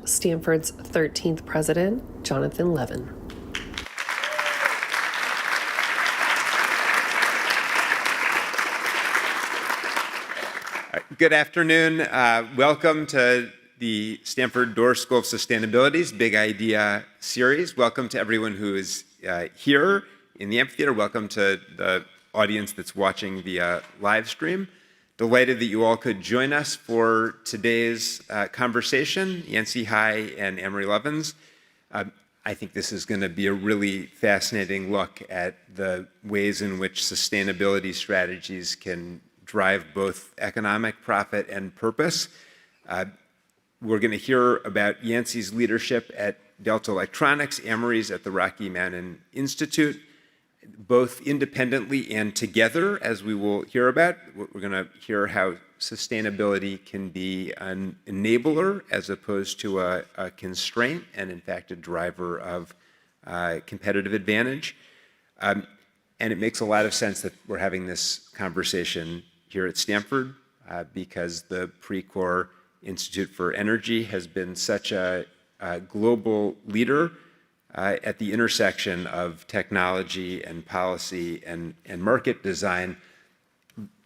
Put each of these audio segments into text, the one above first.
Stanford's 13th president, Jonathan Levin. Good afternoon. Welcome to the Stanford Doerr School of Sustainability's Big Idea series. Welcome to everyone who is here in the amphitheater. Welcome to the audience that's watching via live stream. Delighted that you all could join us for today's conversation, Yancey Hai and Amory Lovins. I think this is going to be a really fascinating look at the ways in which sustainability strategies can drive both economic profit and purpose. We're going to hear about Yancey's leadership at Delta Electronics, Amory's at the Rocky Mountain Institute, both independently and together, as we will hear about. We're going to hear how sustainability can be an enabler as opposed to a constraint, and in fact a driver of competitive advantage. And it makes a lot of sense that we're having this conversation here at Stanford because the Precourt Institute for Energy has been such a global leader at the intersection of technology and policy and market design.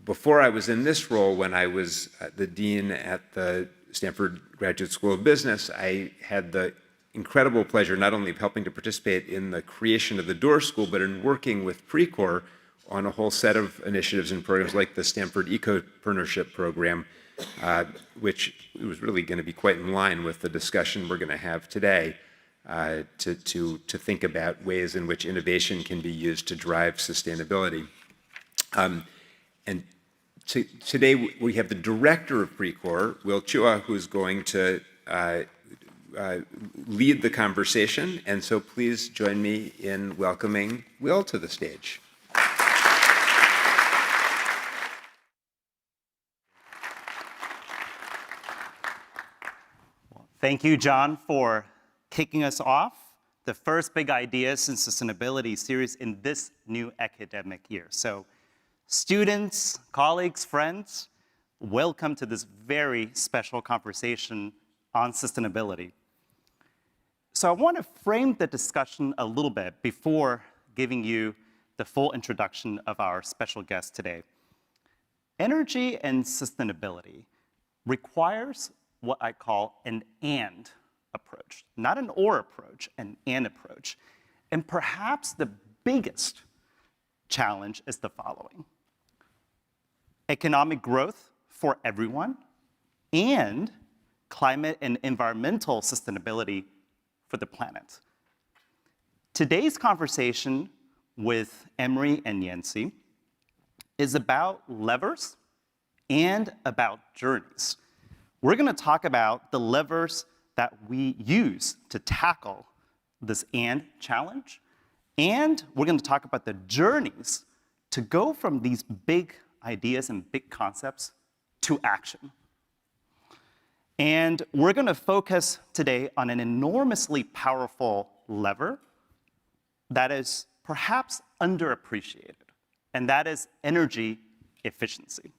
Before I was in this role, when I was the dean at the Stanford Graduate School of Business, I had the incredible pleasure not only of helping to participate in the creation of the Doerr School, but in working with Precourt on a whole set of initiatives and programs like the Stanford Ecopreneurship Program, which was really going to be quite in line with the discussion we're going to have today to think about ways in which innovation can be used to drive sustainability. And today we have the director of Precourt, Will Chueh, who's going to lead the conversation. And so please join me in welcoming Will to the stage. Thank you, John, for kicking us off the first Big Ideas in Sustainability series in this new academic year. So students, colleagues, friends, welcome to this very special conversation on sustainability. So I want to frame the discussion a little bit before giving you the full introduction of our special guest today. Energy and sustainability requires what I call an and approach, not an or approach, an and approach. And perhaps the biggest challenge is the following: economic growth for everyone and climate and environmental sustainability for the planet. Today's conversation with Amory and Yancey is about levers and about journeys. We're going to talk about the levers that we use to tackle this and challenge, and we're going to talk about the journeys to go from these big ideas and big concepts to action. And we're going to focus today on an enormously powerful lever that is perhaps underappreciated, and that is energy efficiency.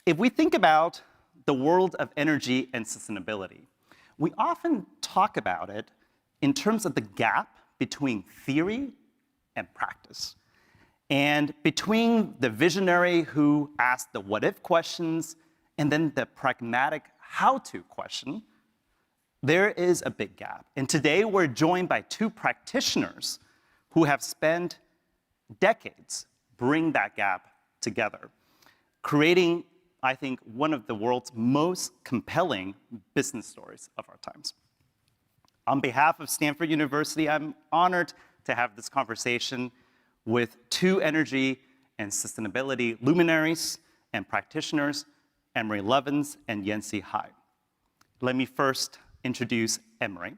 If we think about the world of energy and sustainability, we often talk about it in terms of the gap between theory and practice, and between the visionary who asked the what-if questions and then the pragmatic how-to question. There is a big gap. And today we're joined by two practitioners who have spent decades bringing that gap together, creating, I think, one of the world's most compelling business stories of our times. On behalf of Stanford University, I'm honored to have this conversation with two energy and sustainability luminaries and practitioners, Amory Lovins and Yancey Hai. Let me first introduce Amory.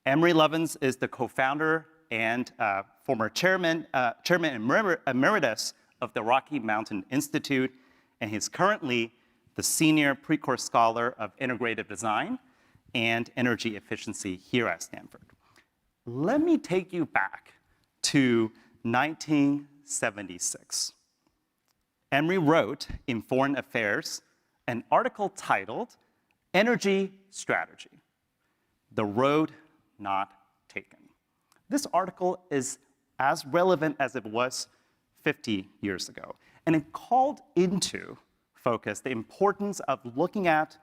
Amory Lovins is the co-founder and former chairman emeritus of the Rocky Mountain Institute, and he's currently the senior Precourt Scholar of Integrative Design and Energy Efficiency here at Stanford. Let me take you back to 1976. Amory wrote in Foreign Affairs an article titled Energy strategy, the road not taken. This article is as relevant as it was 50 years ago, and it called into focus the importance of looking at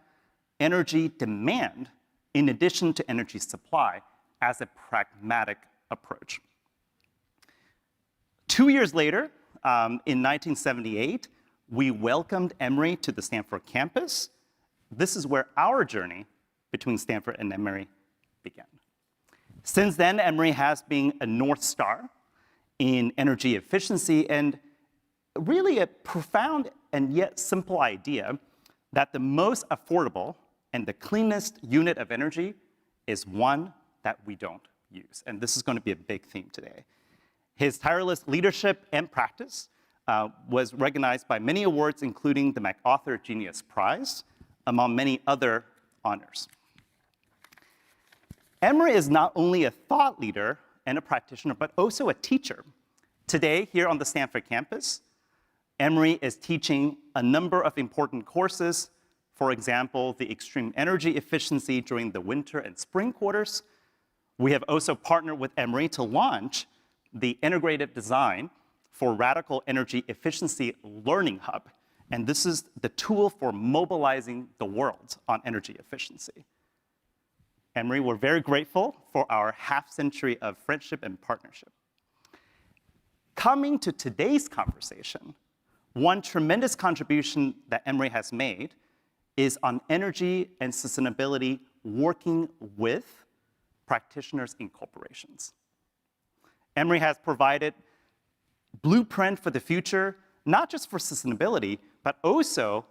energy demand in addition to energy supply as a pragmatic approach. 2 years later, in 1978, we welcomed Emory to the Stanford campus. This is where our journey between Stanford and Emory began. Since then, Emory has been a North Star in energy efficiency, and really a profound and yet simple idea that the most affordable and the cleanest unit of energy is one that we don't use. And this is going to be a big theme today. His tireless leadership and practice was recognized by many awards, including the MacArthur Genius Prize, among many other honors. Emory is not only a thought leader and a practitioner, but also a teacher. Today, here on the Stanford campus, Emory is teaching a number of important courses. For example, the extreme energy efficiency during the winter and spring quarters. We have also partnered with Emory to launch the integrated design for radical energy efficiency learning hub. And this is the tool for mobilizing the world on energy efficiency. Emory, we're very grateful for our half-century of friendship and partnership. Coming to today's conversation, one tremendous contribution that Emory has made is on energy and sustainability working with practitioners in corporations. Emory has provided blueprint for the future, not just for sustainability, but also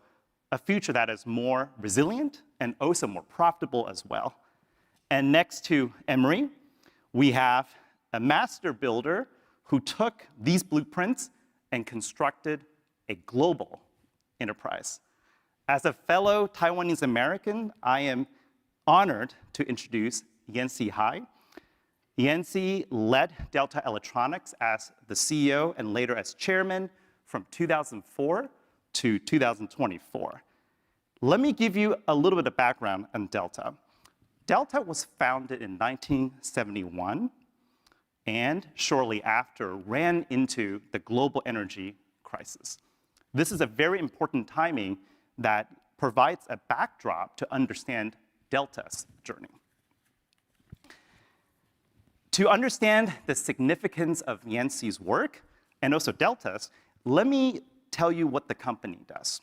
a future that is more resilient and also more profitable as well. And next to Emory, we have a master builder who took these blueprints and constructed a global enterprise. As a fellow Taiwanese American, I am honored to introduce Yancey Hai. Yancey led Delta Electronics as the CEO and later as chairman from 2004 to 2024. Let me give you a little bit of background on Delta. Delta was founded in 1971 and shortly after ran into the global energy crisis. This is a very important timing that provides a backdrop to understand Delta's journey. To understand the significance of Yancey's work and also Delta's, let me tell you what the company does.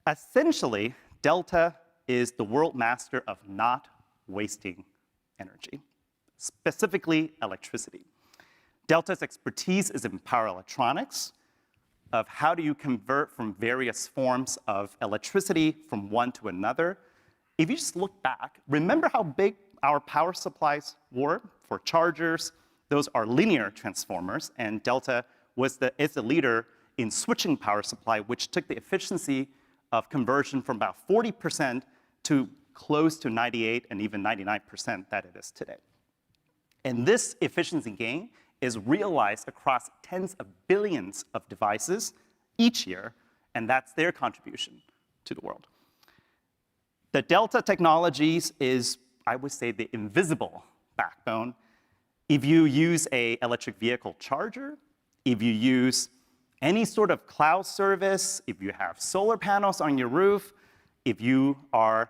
Essentially, Delta is the world master of not wasting energy, specifically electricity. Delta's expertise is in power electronics, of how do you convert from various forms of electricity from one to another. If you just look back, remember how big our power supplies were for chargers? Those are linear transformers, and Delta is the leader in switching power supply, which took the efficiency of conversion from about 40% to close to 98 and even 99% that it is today. And this efficiency gain is realized across tens of billions of devices each year, and that's their contribution to the world. The Delta Technologies is, I would say, the invisible backbone. If you use an electric vehicle charger, if you use any sort of cloud service, if you have solar panels on your roof, if you are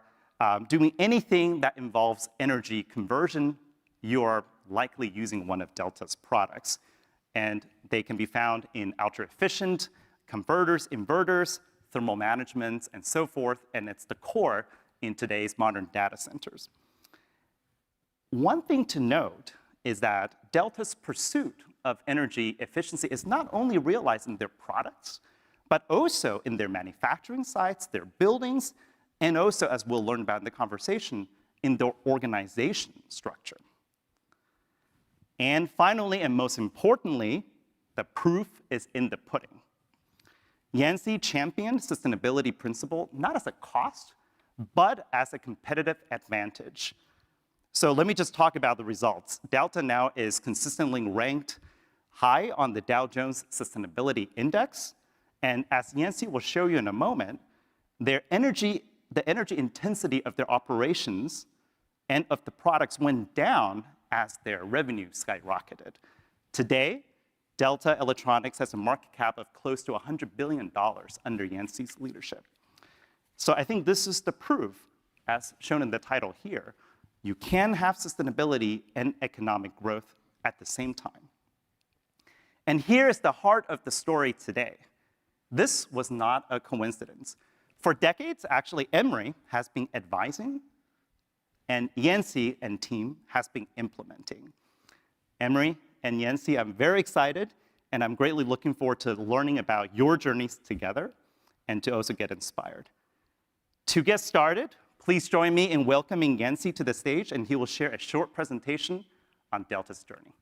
doing anything that involves energy conversion, you're likely using one of Delta's products. And they can be found in ultra-efficient converters, inverters, thermal management, and so forth, and it's the core in today's modern data centers. One thing to note is that Delta's pursuit of energy efficiency is not only realized in their products, but also in their manufacturing sites, their buildings, and also, as we'll learn about in the conversation, in their organization structure. And finally, and most importantly, the proof is in the pudding. Yancey championed sustainability principle not as a cost, but as a competitive advantage. So let me just talk about the results. Delta now is consistently ranked high on the Dow Jones Sustainability Index. And as Yancey will show you in a moment, their energy the energy intensity of their operations and of the products went down as their revenue skyrocketed. Today, Delta Electronics has a market cap of close to $100 billion under Yancey's leadership. So I think this is the proof, as shown in the title here. You can have sustainability and economic growth at the same time. And here is the heart of the story today. This was not a coincidence. For decades, actually, Emory has been advising, and Yancey and team has been implementing. Emory and Yancey, I'm very excited, and I'm greatly looking forward to learning about your journeys together and to also get inspired. To get started, please join me in welcoming Yancey to the stage, and he will share a short presentation on Delta's journey.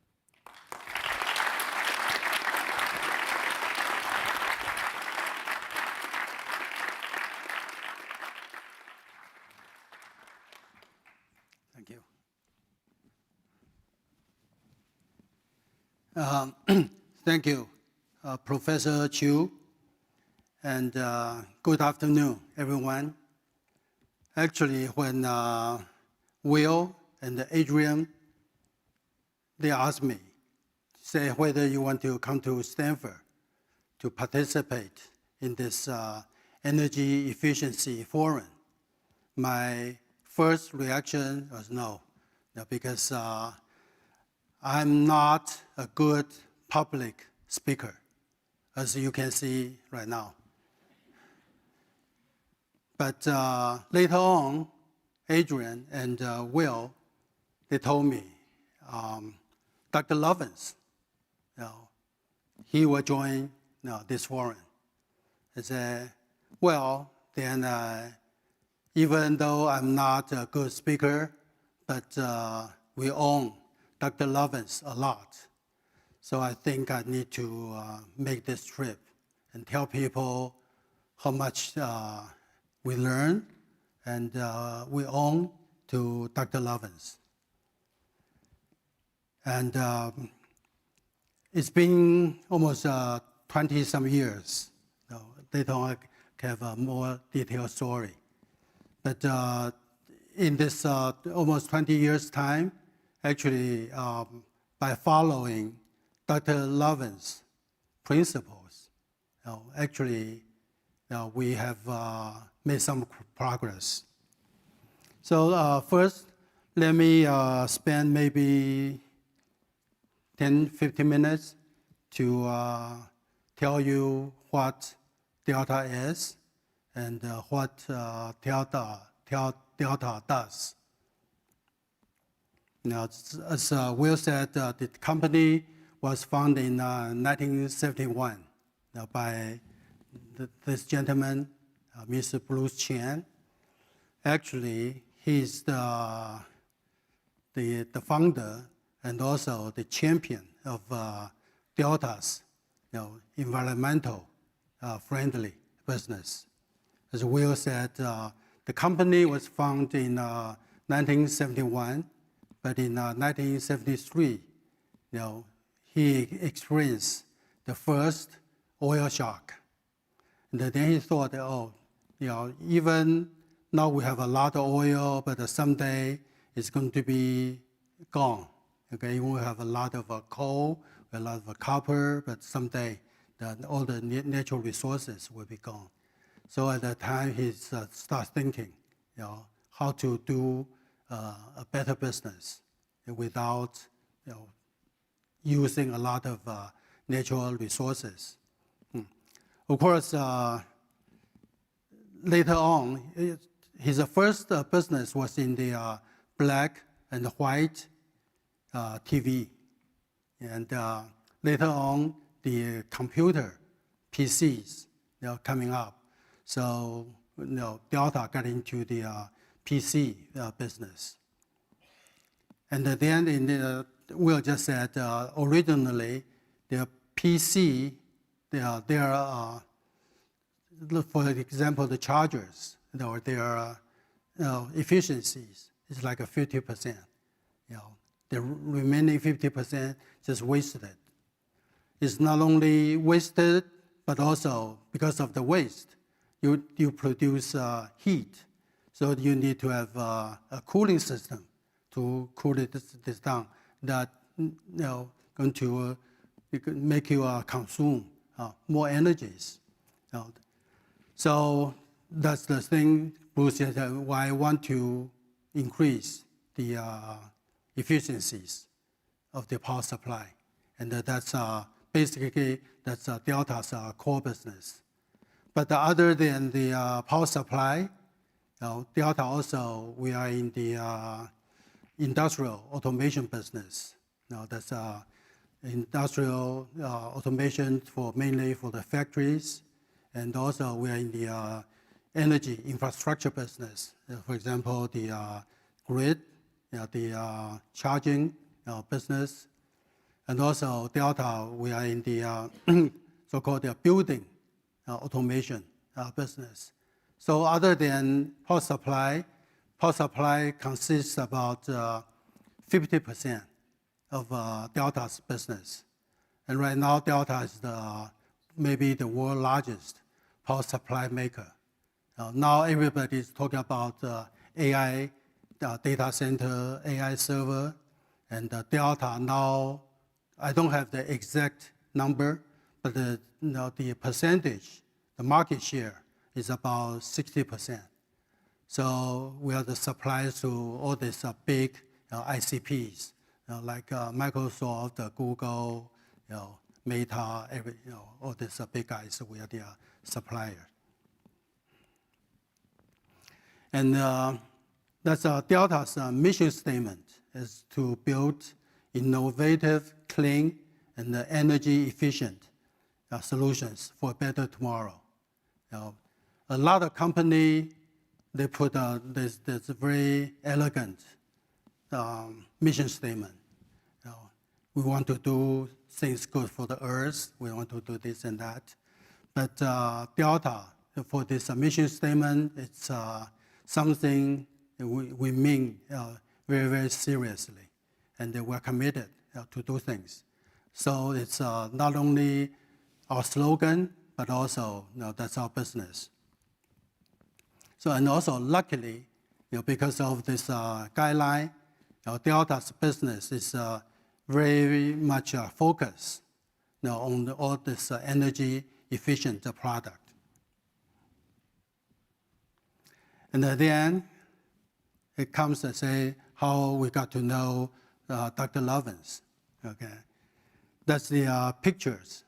Thank you. Thank you, Professor Chueh, and good afternoon, everyone. Actually, when Will and Adrian, they asked me, say whether you want to come to Stanford to participate in this energy efficiency forum, my first reaction was no, because I'm not a good public speaker, as you can see right now. But later on, Adrian and Will, they told me, Dr. Lovins, he will join this forum. I said, well, then even though I'm not a good speaker, but we own Dr. Lovins a lot. So I think I need to make this trip and tell people how much we learn and we own to Dr. Lovins. And it's been almost 20-some years. Later on, I have a more detailed story. But in this almost 20 years' time, actually, by following Dr. Lovins' principles, actually, we have made some progress. So first, let me spend maybe 10, 15 minutes to tell you what Delta is and what Delta does. Now, as Will said, the company was founded in 1971 by this gentleman, Mr. Bruce Chen. Actually, he's the founder and also the champion of Delta's environmental friendly business. As Will said, the company was founded in 1971, but in 1973, he experienced the first oil shock. And then he thought, even now we have a lot of oil, but someday it's going to be gone. Okay, we have a lot of coal, a lot of copper, but someday all the natural resources will be gone. So at that time, he starts thinking, how to do a better business without, using a lot of natural resources. Of course, later on, his first business was in the black and white TV. And later on, the computer PCs coming up. So Delta got into the PC business. And then Will just said, originally, the PC, for example, the chargers, their efficiencies is like a 50%. The remaining 50% just wasted. It's not only wasted, but also because of the waste, you produce heat So you need to have a cooling system to cool this down that going to make you consume more energies. So that's the thing, Bruce said, why I want to increase the efficiencies of the power supply. And that's basically, that's Delta's core business. But other than the power supply, Delta also, we are in the industrial automation business. That's industrial automation mainly for the factories. And also we are in the energy infrastructure business. For example, the grid, the charging business. And also Delta, we are in the so-called building automation business. So other than power supply consists about 50% of Delta's business. And right now, Delta is maybe the world's largest power supply maker. Now everybody is talking about AI data center, AI server, and Delta now, I don't have the exact number, but the percentage, the market share is about 60%. So we are the suppliers to all these big ICPs, like Microsoft, Google, Meta, all these big guys. We are their supplier. And that's Delta's mission statement is to build innovative, clean, and energy efficient solutions for a better tomorrow. A lot of companies, they put this very elegant mission statement. We want to do things good for the earth. We want to do this and that. But Delta, for this mission statement, it's something we mean very, very seriously. And we're committed to do things. So it's not only our slogan, but also that's our business. So, and also luckily, because of this guideline, Delta's business is very much focused on all this energy efficient product. And then it comes to say how we got to know Dr. Lovins. Okay, that's the pictures.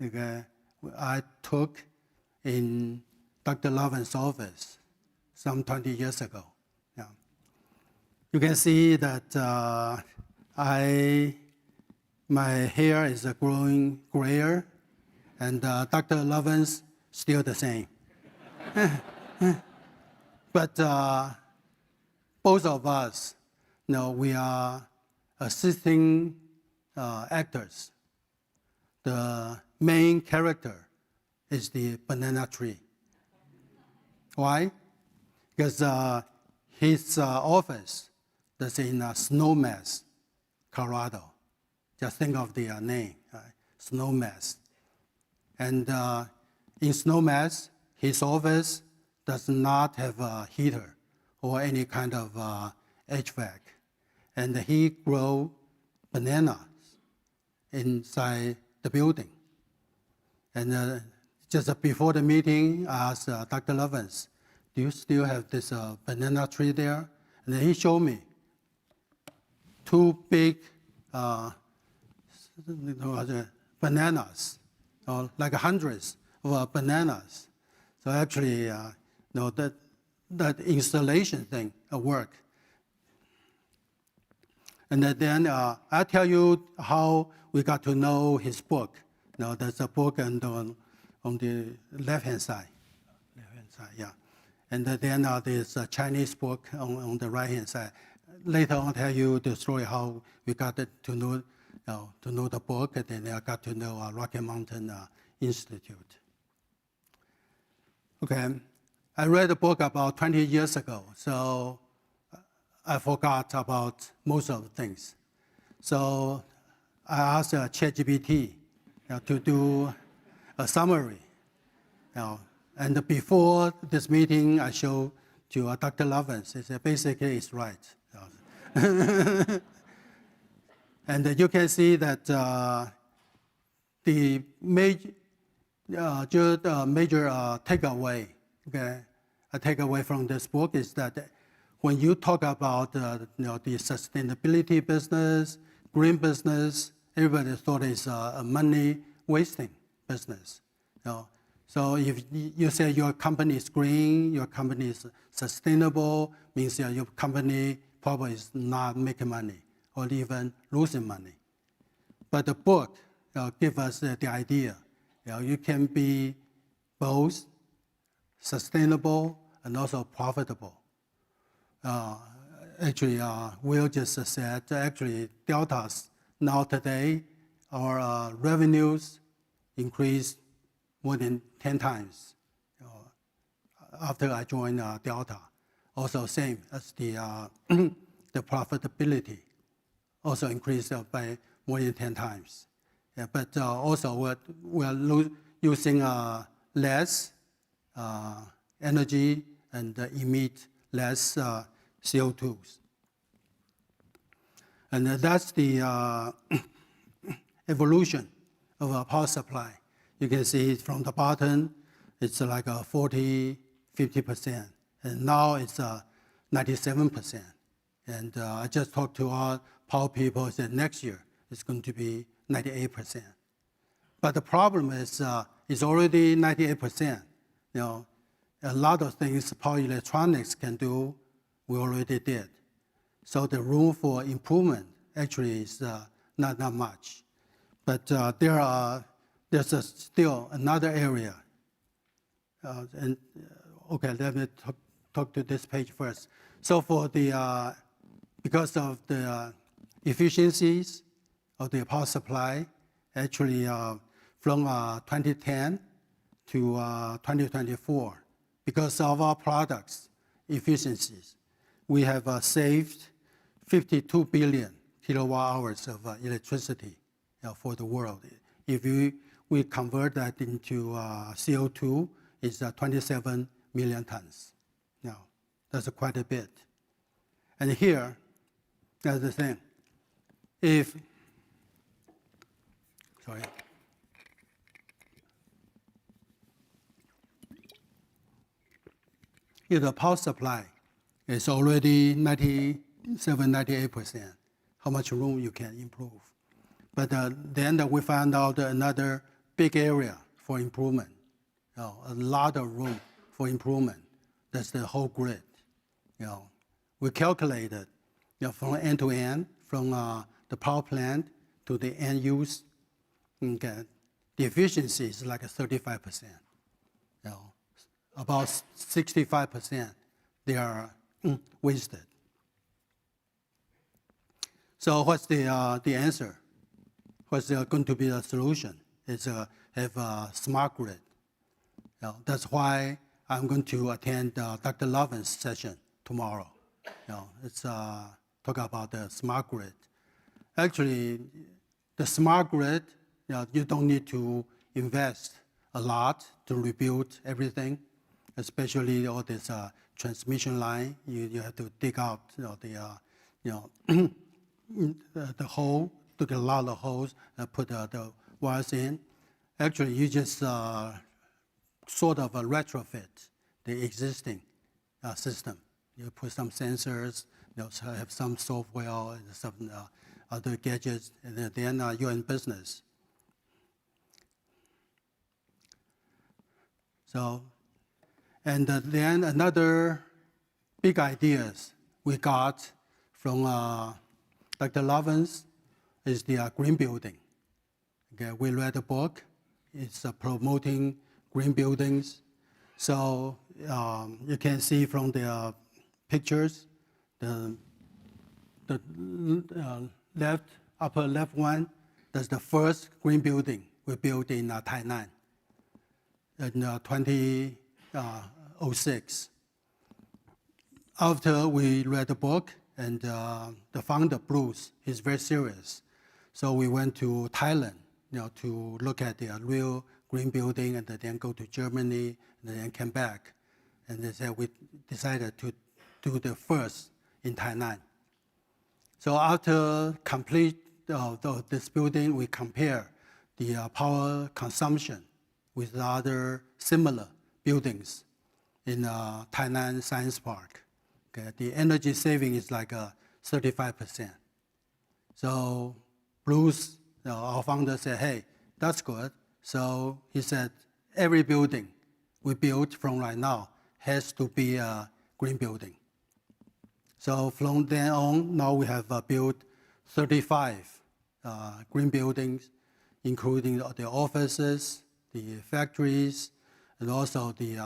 Okay, I took in Dr. Lovins' office some 20 years ago. Yeah. You can see that my hair is growing grayer, and Dr. Lovins still the same. But both of us, we are assisting actors. The main character is the banana tree. Why? Because his office is in Snowmass, Colorado. Just think of the name, right? Snowmass. And in Snowmass, his office does not have a heater or any kind of HVAC. And he grows bananas inside the building. And just before the meeting, I asked Dr. Lovins, do you still have this banana tree there? And then he showed me 2 big bananas, like hundreds of bananas. So actually, that installation thing worked. And then I'll tell you how we got to know his book. There's a book on the left-hand side. Yeah. And then there's a Chinese book on the right-hand side. Later I'll tell you the story how we got to know the book, and then I got to know Rocky Mountain Institute. Okay, I read the book about 20 years ago, so I forgot about most of the things. So I asked ChatGPT to do a summary. And before this meeting, I showed to Dr. Lovins. He said, basically, it's right. And you can see that the major takeaway, okay, a takeaway from this book is that when you talk about the sustainability business, green business, everybody thought it's a money wasting business. So if you say your company is green, your company is sustainable, means your company probably is not making money or even losing money. But the book gives us the idea. You can be both sustainable and also profitable. Actually, Will just said, actually, Delta's now today, our revenues increased more than 10 times after I joined Delta. Also same as the profitability also increased by more than 10 times. Yeah, but also we're using less energy and emit less CO2s. And that's the evolution of our power supply. You can see from the bottom, it's like 40, 50%. And now it's 97%. And I just talked to our power people, said next year it's going to be 98%. But the problem is it's already 98%. A lot of things power electronics can do, we already did. So the room for improvement actually is not that much. But there's still another area. Okay, let me talk to this page first. So for the, because of the efficiencies of the power supply, actually from 2010 to 2024, because of our products efficiencies, we have saved 52 billion kilowatt hours of electricity for the world. If we convert that into CO2, it's 27 million tons. Now, that's quite a bit. And here, that's the thing. If the power supply is already 97, 98%, how much room you can improve. But then we found out another big area for improvement, a lot of room for improvement. That's the whole grid. We calculated from end to end, from the power plant to the end use, okay, the efficiency is like 35%. About 65% they are wasted. So what's the answer? What's going to be the solution? It's have a smart grid. That's why I'm going to attend Dr. Lovins' session tomorrow. It's talk about the smart grid. Actually, the smart grid, you don't need to invest a lot to rebuild everything, especially all this transmission line. You have to dig out the hole, took a lot of holes and put the wires in. Actually, you just sort of retrofit the existing system. You put some sensors, have some software and some other gadgets, and then you're in business. So, and then another big ideas we got from Dr. Lovins is the green building. Okay, we read a book. It's promoting green buildings. So you can see from the pictures, the upper left one, that's the first green building we built in Tainan in 2006. After we read the book, and the founder, Bruce, is very serious. So we went to Thailand, to look at the real green building, and then go to Germany, and then came back. and they said we decided to do the first in Tainan. So after complete this building, we compare the power consumption with other similar buildings in Tainan Science Park. Okay, the energy saving is like 35%. So Bruce, our founder, said, hey, that's good. So he said, every building we build from right now has to be a green building. So from then on, now we have built 35 green buildings, including the offices, the factories, and also the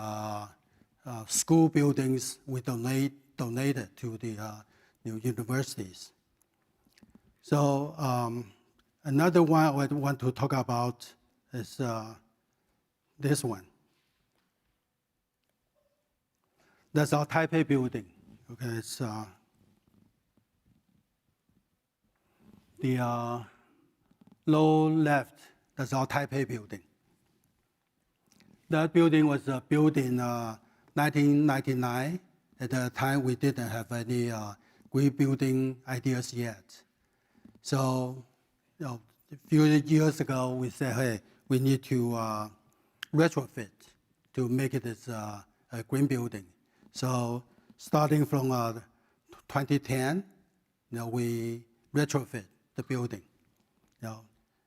school buildings we donated to the new universities. So another one I want to talk about is this one. That's our Taipei building. Okay, it's the low left. That's our Taipei building. That building was built in 1999. At the time, we didn't have any green building ideas yet. So, a few years ago, we said, hey, we need to retrofit to make it as a green building. So, starting from 2010, we retrofit the building.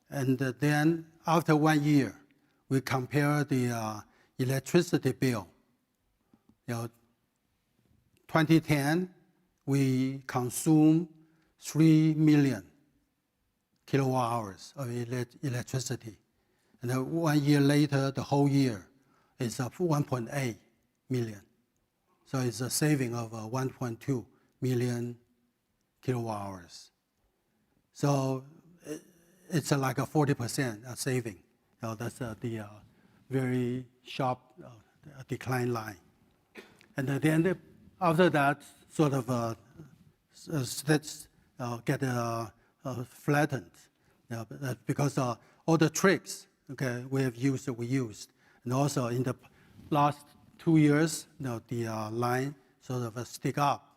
And then after 1 year, we compare the electricity bill. 2010, we consume 3 million kilowatt hours of electricity. And then 1 year later, the whole year is 1.8 million. So it's a saving of 1.2 million kilowatt hours. So it's like a 40% saving. That's the very sharp decline line. And then after that, sort of get flattened, because all the tricks we used. And also in the last 2 years, the line sort of stick up.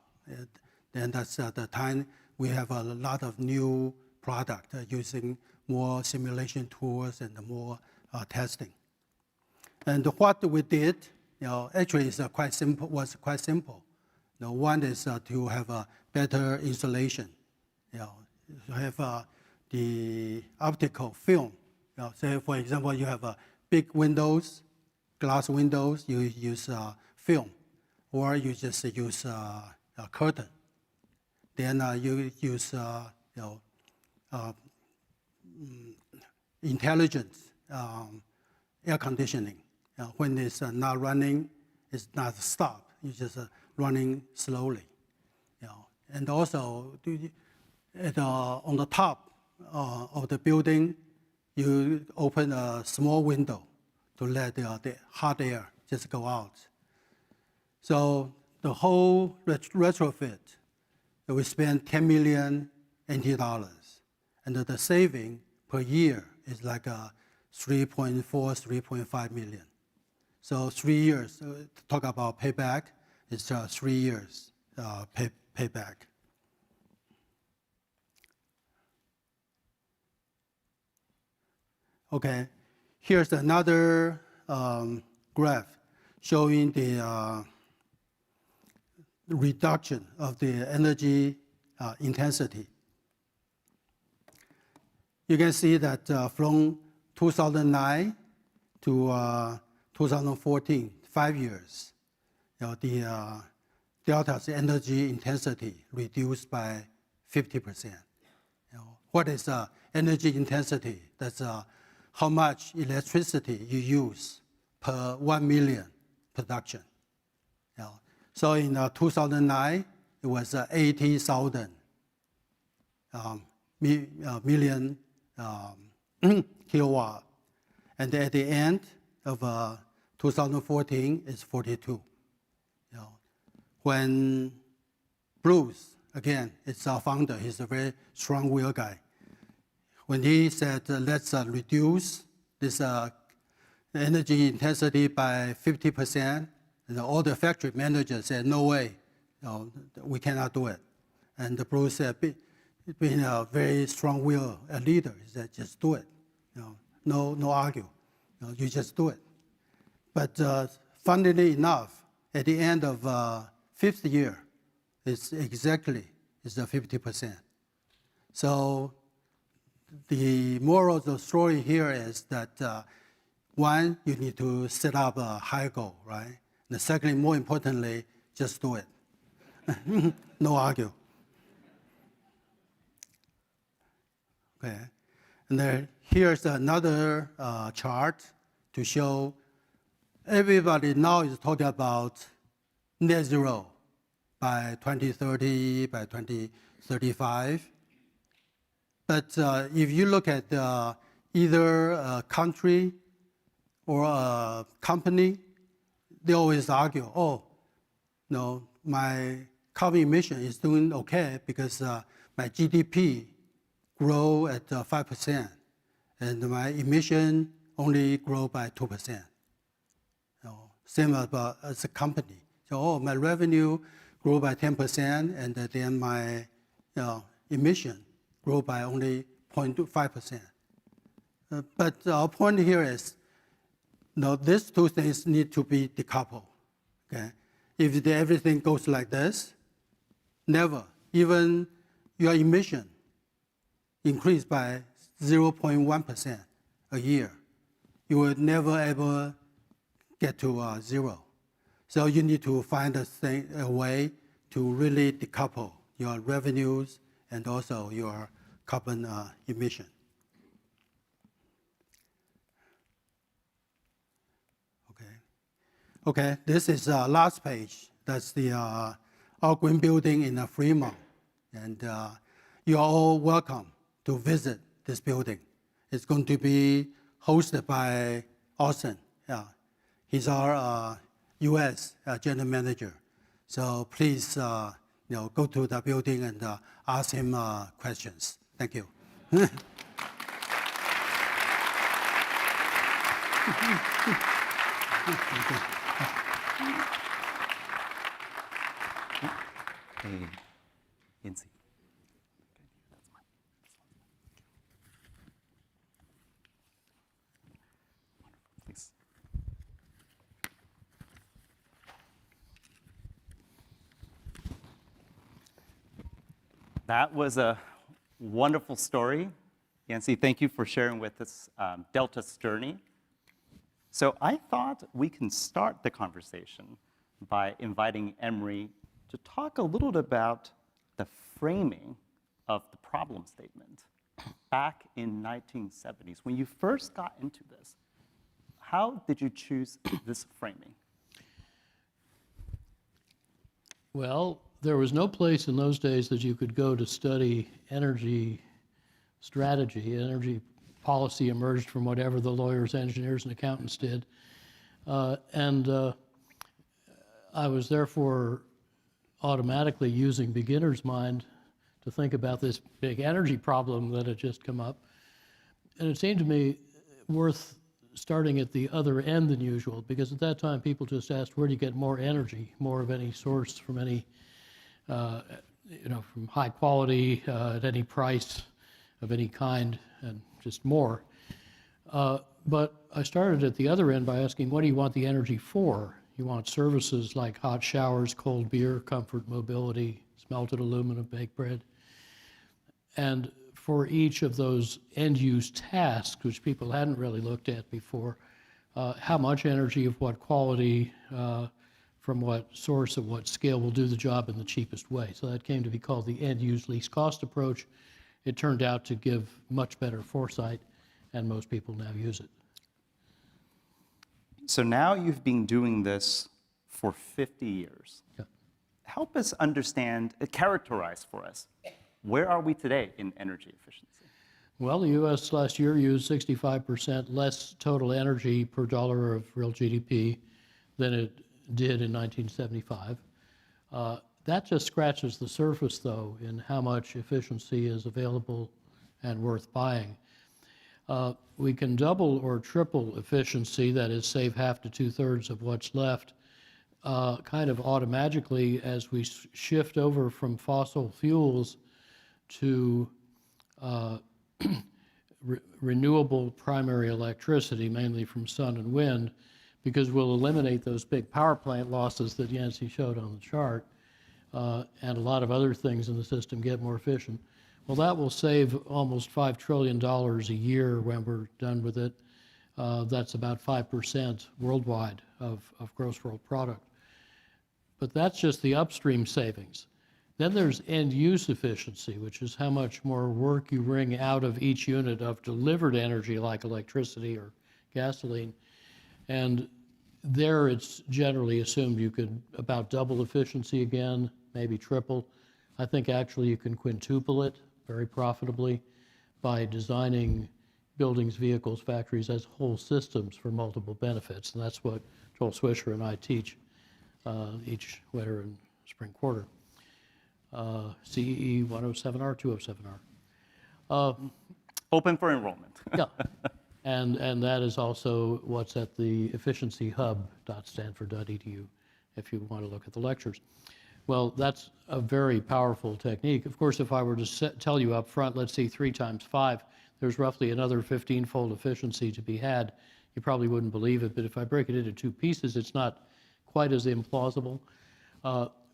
Then that's the time we have a lot of new product using more simulation tools and more testing. And what we did, actually is quite simple. One is to have a better insulation. To have the optical film. Say, for example, you have big windows, glass windows, you use film, or you just use a curtain. Then you use intelligent air conditioning. When it's not running, it's not stopped. It's just running slowly. And also, on the top of the building, you open a small window to let the hot air just go out. So the whole retrofit, we spend 10 million NT dollars. And the saving per year is like 3.4, 3.5 million. So 3 years, talk about payback, it's 3 years payback. Okay, here's another graph showing the reduction of the energy intensity. You can see that from 2009 to 2014, 5 years, the Delta's energy intensity reduced by 50%. What is energy intensity? That's how much electricity you use per 1 million production. So in 2009, it was 80,000 million kilowatt. And at the end of 2014, it's 42. When Bruce, again, it's our founder, he's a very strong-willed guy. When he said, let's reduce this energy intensity by 50%, And all the factory managers said, no way, we cannot do it. And Bruce said, being a very strong-willed leader, he said, just do it. No argue. You just do it. But funnily enough, at the end of fifth year, it's a 50%. So the moral of the story here is that one, you need to set up a high goal, right? And secondly, more importantly, just do it. No argue. Okay. And then here's another chart to show everybody now is talking about net zero by 2030, by 2035. But if you look at either a country or a company, they always argue, oh, no, my carbon emission is doing okay because my GDP grow at 5%, and my emission only grow by 2%. Same as a company. So, oh, my revenue grew by 10%, and then my emission grew by only 0.5%. But our point here is, these two things need to be decoupled. Okay? If everything goes like this, never, even your emission increase by 0.1% a year, you will never ever get to zero. So you need to find a way to really decouple your revenues and also your carbon emission. Okay, this is the last page. That's the our green building in Fremont. And you are all welcome to visit this building. It's going to be hosted by Austin. Yeah. He's our US general manager. So please go to the building and ask him questions. Thank you. Hey, Yancey. That's mine. Wonderful, please. That was a wonderful story. Yancey, thank you for sharing with us Delta's journey. So I thought we can start the conversation by inviting Amory to talk a little bit about the framing of the problem statement back in 1970s. When you first got into this, how did you choose this framing? Well, there was no place in those days that you could go to study energy strategy. Energy policy emerged from whatever the lawyers, engineers, and accountants did. I was therefore automatically using beginner's mind to think about this big energy problem that had just come up. And it seemed to me worth starting at the other end than usual, because at that time people just asked, where do you get more energy, more of any source from any, from high quality at any price of any kind, and just more. But I started at the other end by asking, what do you want the energy for? You want services like hot showers, cold beer, comfort, mobility, smelted aluminum, baked bread. And for each of those end-use tasks, which people hadn't really looked at before, how much energy of what quality, from what source, of what scale will do the job in the cheapest way. So that came to be called the end-use least cost approach. It turned out to give much better foresight, and most people now use it. So now you've been doing this for 50 years. Yeah. Help us understand, characterize for us, where are we today in energy efficiency? Well, the U.S. last year used 65% less total energy per dollar of real GDP than it did in 1975. That just scratches the surface, though, in how much efficiency is available and worth buying. We can double or triple efficiency, that is, save half to two-thirds of what's left, kind of automatically as we shift over from fossil fuels to renewable primary electricity, mainly from sun and wind, because we'll eliminate those big power plant losses that Yancey showed on the chart, and a lot of other things in the system get more efficient. Well, that will save almost $5 trillion a year when we're done with it. That's about 5% worldwide of gross world product. But that's just the upstream savings. Then there's end-use efficiency, which is how much more work you wring out of each unit of delivered energy, like electricity or gasoline. And there it's generally assumed you could about double efficiency again, maybe triple. I think actually you can quintuple it very profitably by designing buildings, vehicles, factories as whole systems for multiple benefits. And that's what Joel Swisher and I teach each winter and spring quarter. CEE 107R, 207R. Open for enrollment. Yeah, and that is also what's at the efficiencyhub.stanford.edu if you want to look at the lectures. Well, that's a very powerful technique. Of course, if I were to tell you up front, let's see 3 times 5, there's roughly another 15-fold efficiency to be had. You probably wouldn't believe it, but if I break it into 2 pieces, it's not quite as implausible.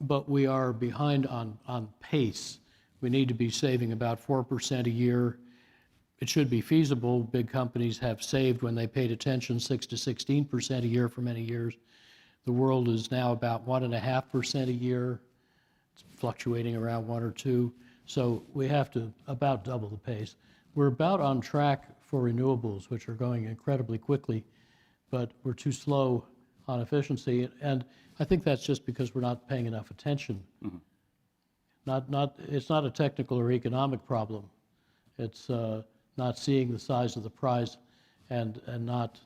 But we are behind on pace. We need to be saving about 4% a year. It should be feasible. Big companies have saved, when they paid attention, 6 to 16% a year for many years. The world is now about 1.5% a year. It's fluctuating around 1 or 2. So we have to about double the pace. We're about on track for renewables, which are going incredibly quickly, but we're too slow on efficiency. And I think that's just because we're not paying enough attention. Mm-hmm. It's not a technical or economic problem. It's not seeing the size of the prize and not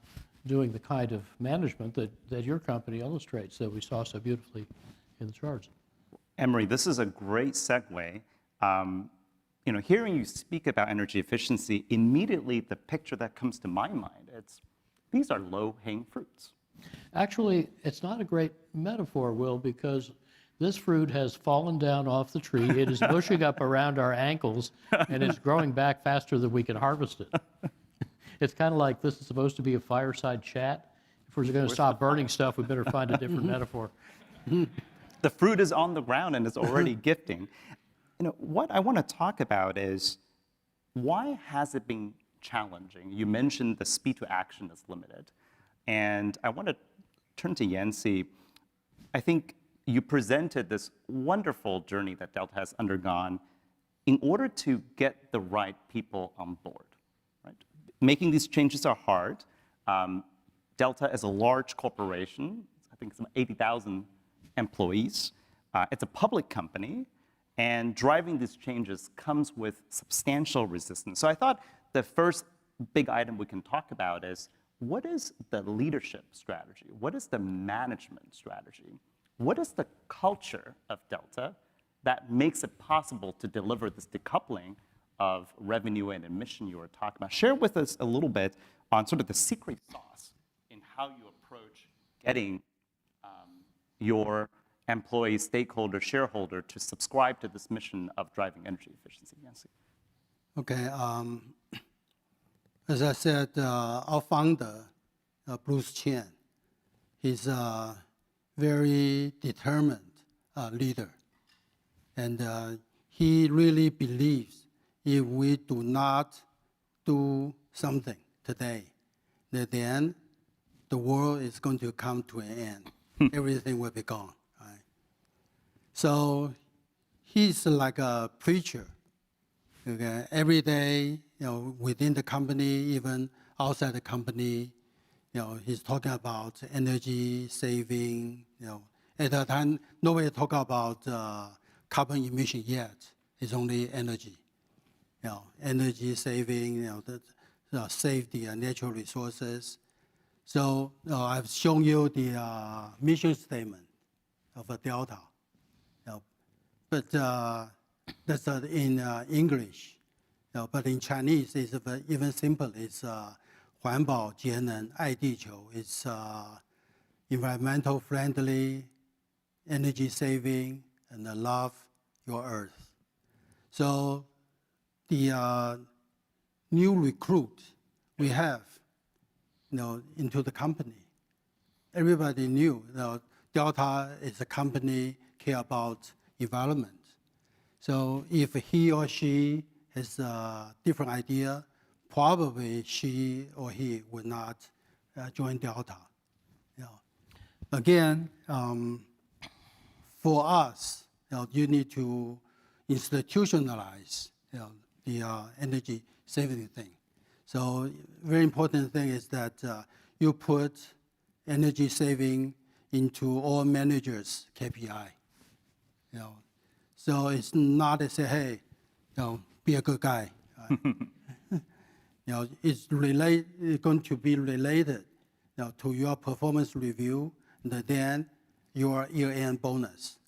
doing the kind of management that your company illustrates, that we saw so beautifully in the charts. Amory, this is a great segue. Hearing you speak about energy efficiency, immediately the picture that comes to my mind, these are low-hanging fruits. Actually, it's not a great metaphor, Will, because this fruit has fallen down off the tree. It is bushing up around our ankles, and it's growing back faster than we can harvest it. It's kind of like this is supposed to be a fireside chat. If we're going to stop burning stuff, we better find a different metaphor. The fruit is on the ground and it's already gifting. What I want to talk about is, why has it been challenging? You mentioned the speed to action is limited. And I want to turn to Yancey. I think you presented this wonderful journey that Delta has undergone in order to get the right people on board. Right? Making these changes are hard. Delta is a large corporation. I think it's 80,000 employees. It's a public company. And driving these changes comes with substantial resistance. So I thought the first big item we can talk about is, what is the leadership strategy? What is the management strategy? What is the culture of Delta that makes it possible to deliver this decoupling of revenue and emission you were talking about? Share with us a little bit on sort of the secret sauce in how you approach getting your employee, stakeholder, shareholder to subscribe to this mission of driving energy efficiency. Yancey. Okay. As I said, our founder, Bruce Chen, he's a very determined leader. And he really believes if we do not do something today, then the world is going to come to an end. Everything will be gone. Right? So he's like a preacher. Okay? Every day, within the company, even outside the company, he's talking about energy saving. At that time, nobody talk about carbon emission yet. It's only energy. Energy saving. Save the natural resources. So I've shown you the mission statement of Delta. But that's in English. But in Chinese, it's even simpler. It's 环保节能爱地球. It's environmental friendly, energy saving, and love your earth. So the new recruit we have, into the company, everybody knew Delta is a company care about environment. So if he or she has a different idea, probably she or he will not join Delta. Again, for us, you need to institutionalize the energy saving thing. So very important thing is that you put energy saving into all managers' KPI. So it's not to say, hey, be a good guy. It's going to be related to your performance review and then your year-end bonus.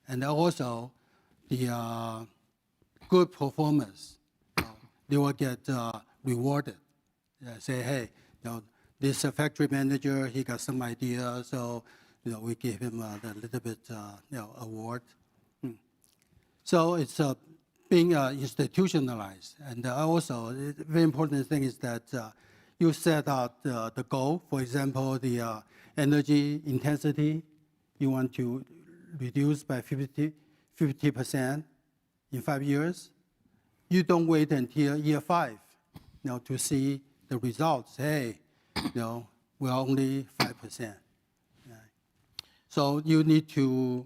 And also the good performance, they will get rewarded. Say, hey, this factory manager, he got some idea, so we give him a little bit award. So it's being institutionalized. And also, the very important thing is that you set out the goal. For example, the energy intensity, you want to reduce by 50% in 5 years. You don't wait until year 5 to see the results. Hey, we're only 5%. So you need to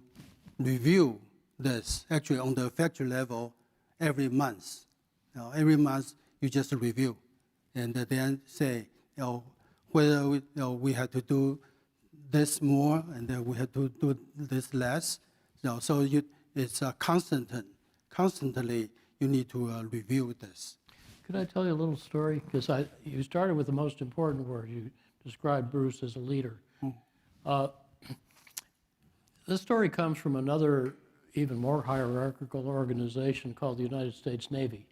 review this actually on the factory level every month. Every month you just review and then say whether we have to do this more and then we have to do this less. So it's constantly you need to review this. Could I tell you a little story? Because you started with the most important word. You described Bruce as a leader. This story comes from another, even more hierarchical organization called the United States Navy.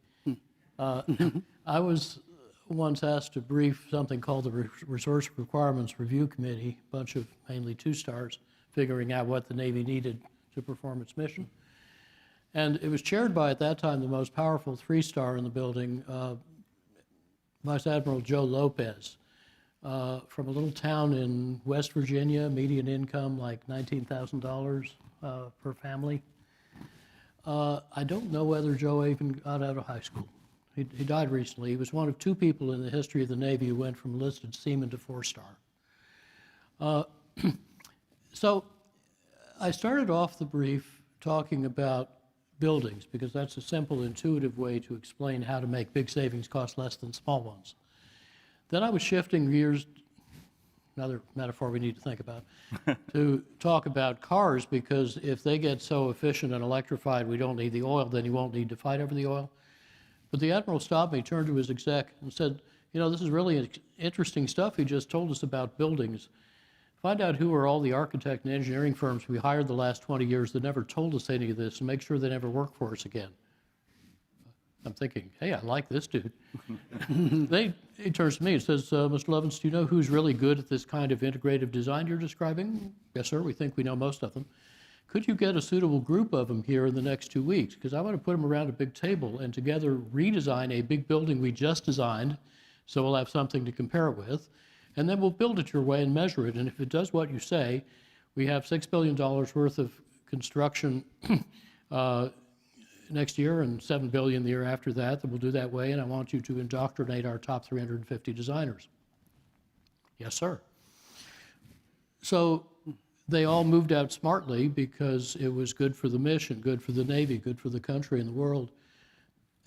I was once asked to brief something called the Resource Requirements Review Committee, a bunch of mainly 2-stars, figuring out what the Navy needed to perform its mission. And it was chaired by, at that time, the most powerful 3-star in the building, Vice Admiral Joe Lopez, from a little town in West Virginia, median income like $19,000 per family. I don't know whether Joe even got out of high school. He died recently. He was one of 2 people in the history of the Navy who went from enlisted seaman to 4-star. So I started off the brief talking about buildings, because that's a simple, intuitive way to explain how to make big savings cost less than small ones. Then I was shifting gears, another metaphor we need to think about, to talk about cars, because if they get so efficient and electrified we don't need the oil, then you won't need to fight over the oil. But the Admiral stopped me, turned to his exec, and said, this is really interesting stuff he just told us about buildings. Find out who are all the architect and engineering firms we hired the last 20 years that never told us any of this, and make sure they never work for us again. I'm thinking, hey, I like this dude. He turns to me and says, Mr. Lovins, do you know who's really good at this kind of integrative design you're describing? Yes, sir, we think we know most of them. Could you get a suitable group of them here in the next 2 weeks? Because I want to put them around a big table and together redesign a big building we just designed, so we'll have something to compare it with. And then we'll build it your way and measure it. And if it does what you say, we have $6 billion worth of construction next year and $7 billion the year after that we'll do that way. And I want you to indoctrinate our top 350 designers. Yes, sir. So they all moved out smartly because it was good for the mission, good for the Navy, good for the country and the world.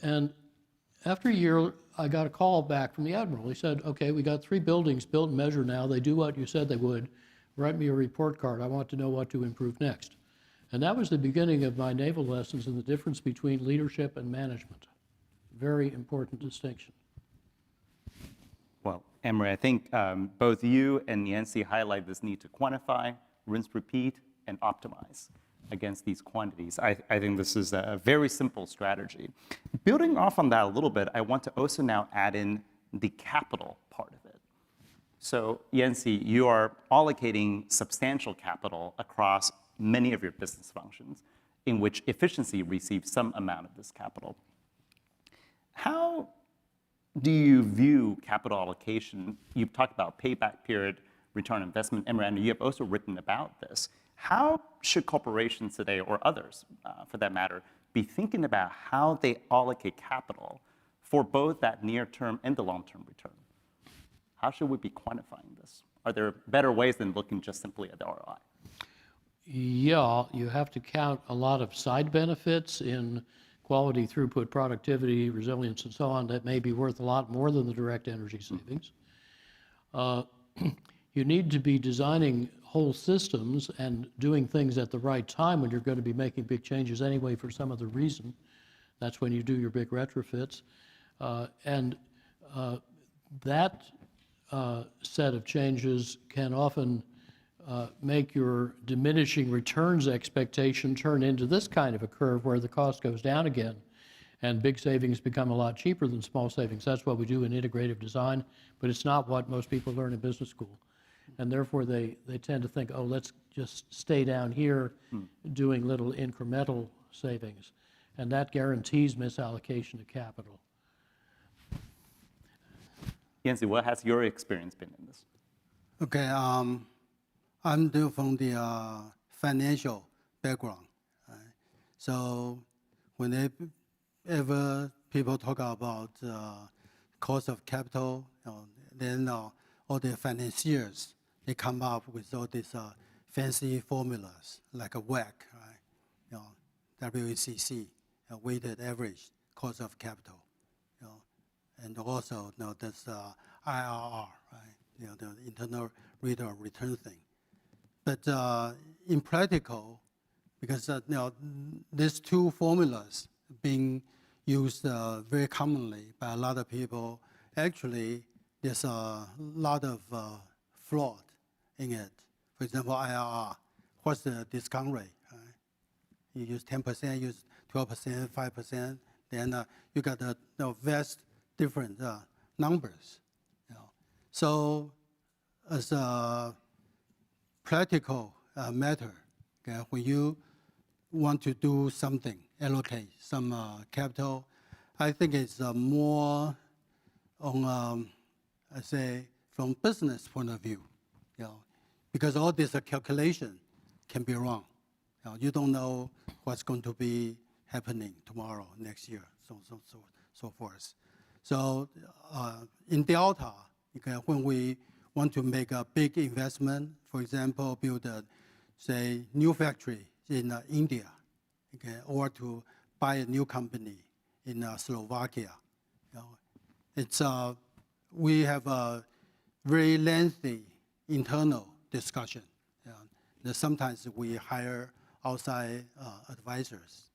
And after a year, I got a call back from the Admiral. He said, okay, we got 3 buildings built and measured now. They do what you said they would. Write me a report card. I want to know what to improve next. And that was the beginning of my naval lessons and the difference between leadership and management. Very important distinction. Well, Amory, I think both you and Yancey highlight this need to quantify, rinse, repeat, and optimize against these quantities. I think this is a very simple strategy. Building off on that a little bit, I want to also now add in the capital part of it. So Yancey, you are allocating substantial capital across many of your business functions in which efficiency receives some amount of this capital. How do you view capital allocation? You've talked about payback period, return on investment, and you have also written about this. How should corporations today, or others for that matter, be thinking about how they allocate capital for both that near-term and the long-term return? How should we be quantifying this? Are there better ways than looking just simply at the ROI? Yeah, you have to count a lot of side benefits in quality, throughput, productivity, resilience, and so on that may be worth a lot more than the direct energy savings. You need to be designing whole systems and doing things at the right time when you're going to be making big changes anyway for some other reason. That's when you do your big retrofits. That set of changes can often make your diminishing returns expectation turn into this kind of a curve where the cost goes down again and big savings become a lot cheaper than small savings. That's what we do in integrative design, but it's not what most people learn in business school. And therefore they tend to think, oh, let's just stay down here doing little incremental savings. And that guarantees misallocation of capital. Yancey, what has your experience been in this? Okay, I'm from the financial background. Right? So whenever people talk about cost of capital, then all the financiers, they come up with all these fancy formulas like a WACC, right? WACC, weighted average cost of capital, and also there's IRR, right? The internal rate of return thing. But in practical, because these two formulas being used very commonly by a lot of people, actually there's a lot of fraud in it. For example, IRR, what's the discount rate? Right? You use 10%, use 12%, 5%, then you got the vast different numbers. So as a practical matter, okay, when you want to do something, allocate some capital, I think it's more on, I say, from business point of view, because all this calculation can be wrong. You don't know what's going to be happening tomorrow, next year, so forth. So in Delta, okay, when we want to make a big investment, for example, build a, say, new factory in India, okay, or to buy a new company in Slovakia, it's we have a very lengthy internal discussion. Sometimes we hire outside advisors.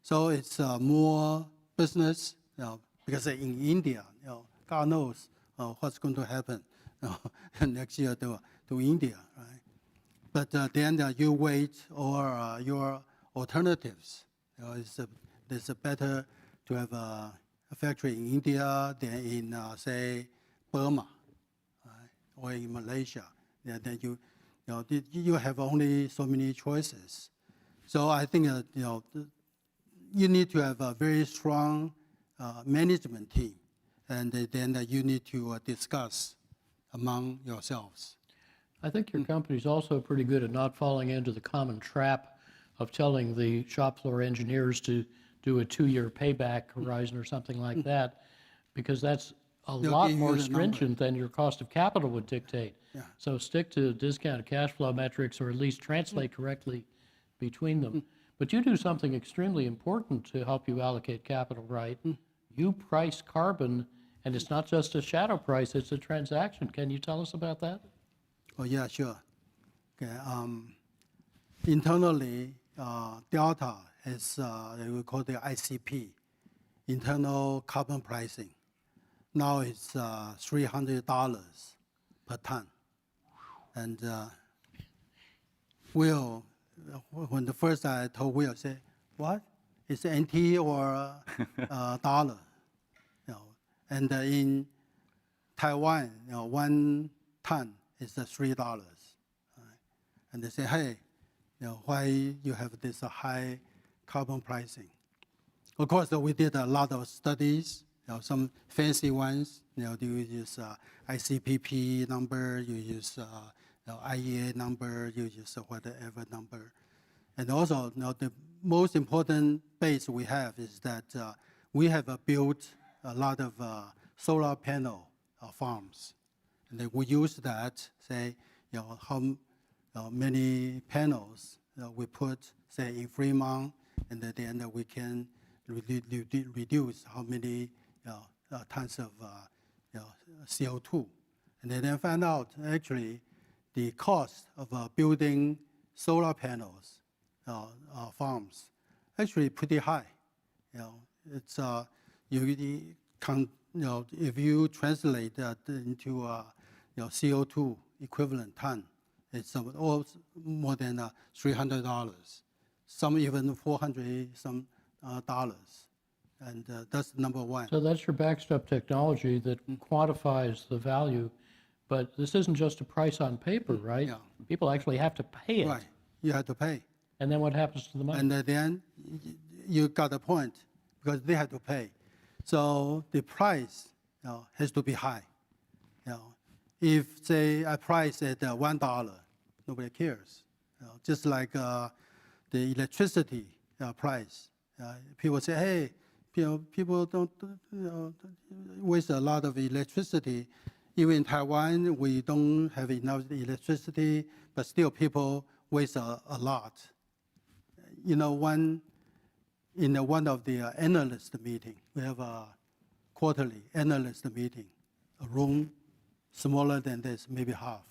So it's more business, because in India, God knows what's going to happen next year to India, right? But then you wait, or your alternatives. It's better to have a factory in India than in, say, Burma, right? Or in Malaysia. Then you have only so many choices. So I think you need to have a very strong management team, and then you need to discuss among yourselves. I think your company's also pretty good at not falling into the common trap of telling the shop floor engineers to do a 2-year payback horizon or something like that, because that's a lot more stringent than your cost of capital would dictate. Yeah. So stick to discounted cash flow metrics, or at least translate correctly between them. But you do something extremely important to help you allocate capital right. You price carbon, and it's not just a shadow price, it's a transaction. Can you tell us about that? Oh, yeah, sure. Okay. Internally, Delta is, we call the ICP, internal carbon pricing. Now it's $300 per ton. And Will, when the first I told Will, say, what? It's NT or dollar? And in Taiwan, 1 ton is $3. Right? And they say, hey, why you have this high carbon pricing? Of course, we did a lot of studies, some fancy ones. You use ICPP number, you use IEA number, you use whatever number. And also, the most important base we have is that we have built a lot of solar panel farms. And then we use that, say, how many panels we put, say, in Fremont, and then we can reduce how many tons of CO2. And then find out, actually, the cost of building solar panels farms actually pretty high. It's if you translate that into CO2 equivalent ton, it's more than $300. Some even $400 some dollars, and that's number one. So that's your backstop technology that quantifies the value, but this isn't just a price on paper, right? Yeah. People actually have to pay it. Right, you have to pay. And then what happens to the money? And then you got the point, because they have to pay. So the price has to be high. If, say, I price at $1, nobody cares. Just like the electricity price. People say, hey, people don't waste a lot of electricity. Even in Taiwan, we don't have enough electricity, but still people waste a lot. In one of the analyst meeting, we have a quarterly analyst meeting, a room smaller than this, maybe half,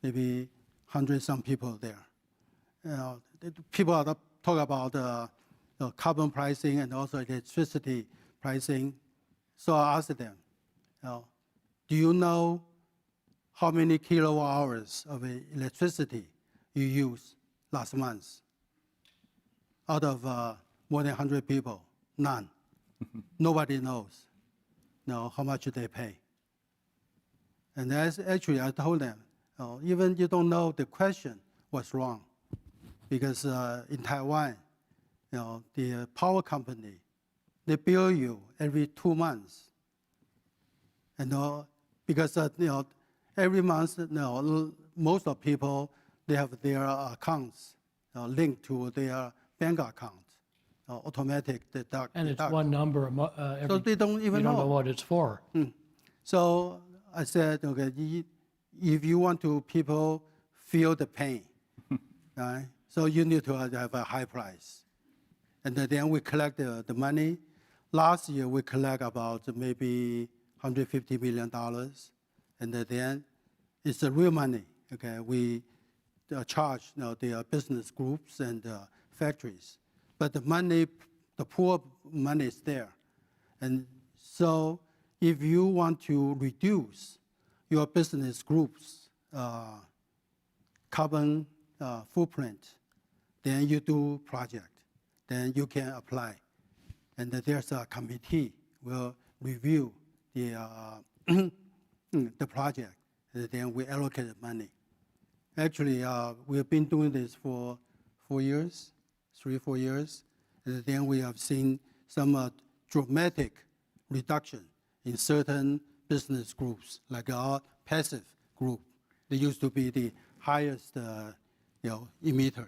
maybe 100-some people there. People are talk about carbon pricing and also electricity pricing. So I asked them, do you know how many kilowatt hours of electricity you used last month? Out of more than 100 people, none. Nobody knows how much they pay. And actually, I told them, even you don't know, the question was wrong. Because in Taiwan, the power company, they bill you every 2 months. And because every month, most of people, they have their accounts linked to their bank account, automatic deduct. And it's one number every, so they don't even you don't know. know what it's for. So I said, okay, if you want to people feel the pain, right? So you need to have a high price. And then we collect the money. Last year, we collect about maybe $150 million. And then it's the real money, okay? We charge the business groups and factories. But the money, the poor money is there. And so if you want to reduce your business group's carbon footprint, then you do project. Then you can apply. And there's a committee will review the the project. And then we allocate the money. Actually, we've been doing this for 4 years, 3-4 years. And then we have seen some dramatic reduction in certain business groups, like our passive group. They used to be the highest emitter,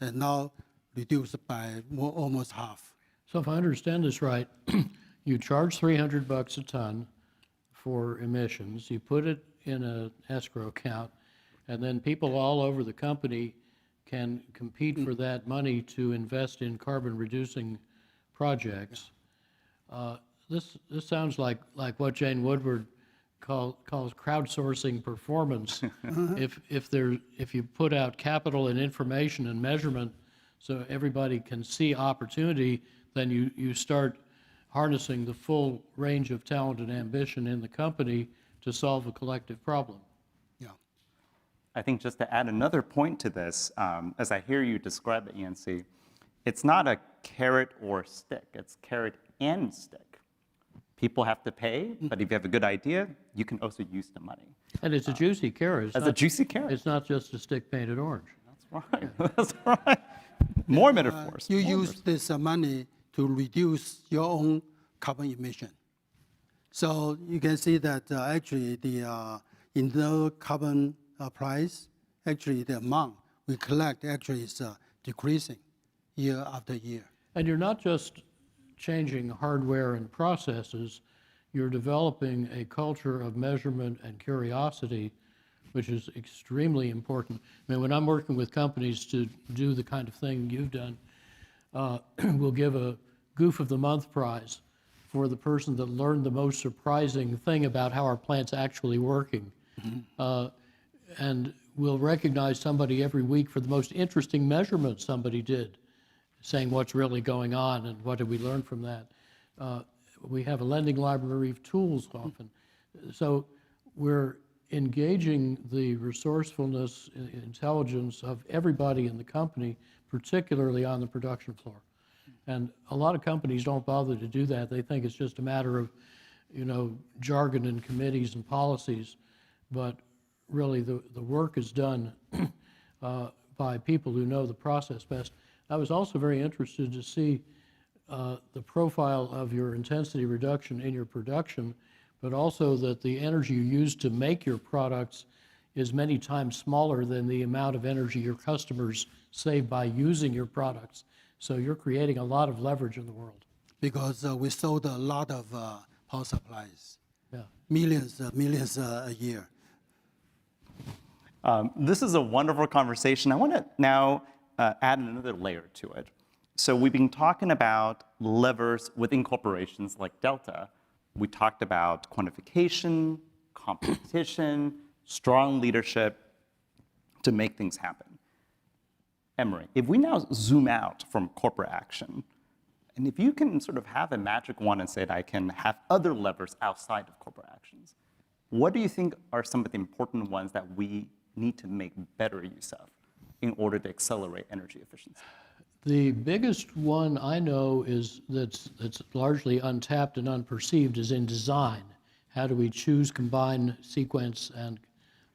and now reduced by almost half. So if I understand this right, you charge $300 a ton for emissions, you put it in an escrow account, and then people all over the company can compete for that money to invest in carbon-reducing projects. This sounds like what Jane Woodward calls crowdsourcing performance. If you put out capital and information and measurement so everybody can see opportunity, then you start harnessing the full range of talent and ambition in the company to solve a collective problem. Yeah. I think just to add another point to this, as I hear you describe it, Yancey, it's not a carrot or stick, it's carrot and stick. People have to pay, but if you have a good idea, you can also use the money. And it's a juicy carrot. As a juicy carrot. It's not just a stick painted orange. That's right. That's right. More metaphors. You more use this money to reduce your own carbon emission. So you can see that actually the internal carbon price, actually the amount we collect actually is decreasing year after year. And you're not just changing hardware and processes, you're developing a culture of measurement and curiosity, which is extremely important. I mean, when I'm working with companies to do the kind of thing you've done, we'll give a Goof of the Month prize for the person that learned the most surprising thing about how our plant's actually working. And we'll recognize somebody every week for the most interesting measurement somebody did, saying what's really going on and what did we learn from that. We have a lending library of tools often. So we're engaging the resourcefulness, intelligence of everybody in the company, particularly on the production floor. And a lot of companies don't bother to do that. They think it's just a matter of, jargon and committees and policies. But really, the work is done by people who know the process best. I was also very interested to see the profile of your intensity reduction in your production, but also that the energy you use to make your products is many times smaller than the amount of energy your customers save by using your products. So you're creating a lot of leverage in the world. Because we sold a lot of power supplies, Yeah. millions a year. This is a wonderful conversation. I want to now add another layer to it. So we've been talking about levers within corporations like Delta. We talked about quantification, competition, strong leadership to make things happen. Emory, if we now zoom out from corporate action, and if you can sort of have a magic wand and say that I can have other levers outside of corporate actions, what do you think are some of the important ones that we need to make better use of in order to accelerate energy efficiency? The biggest one I know is that's largely untapped and unperceived is in design. How do we choose, combine, sequence,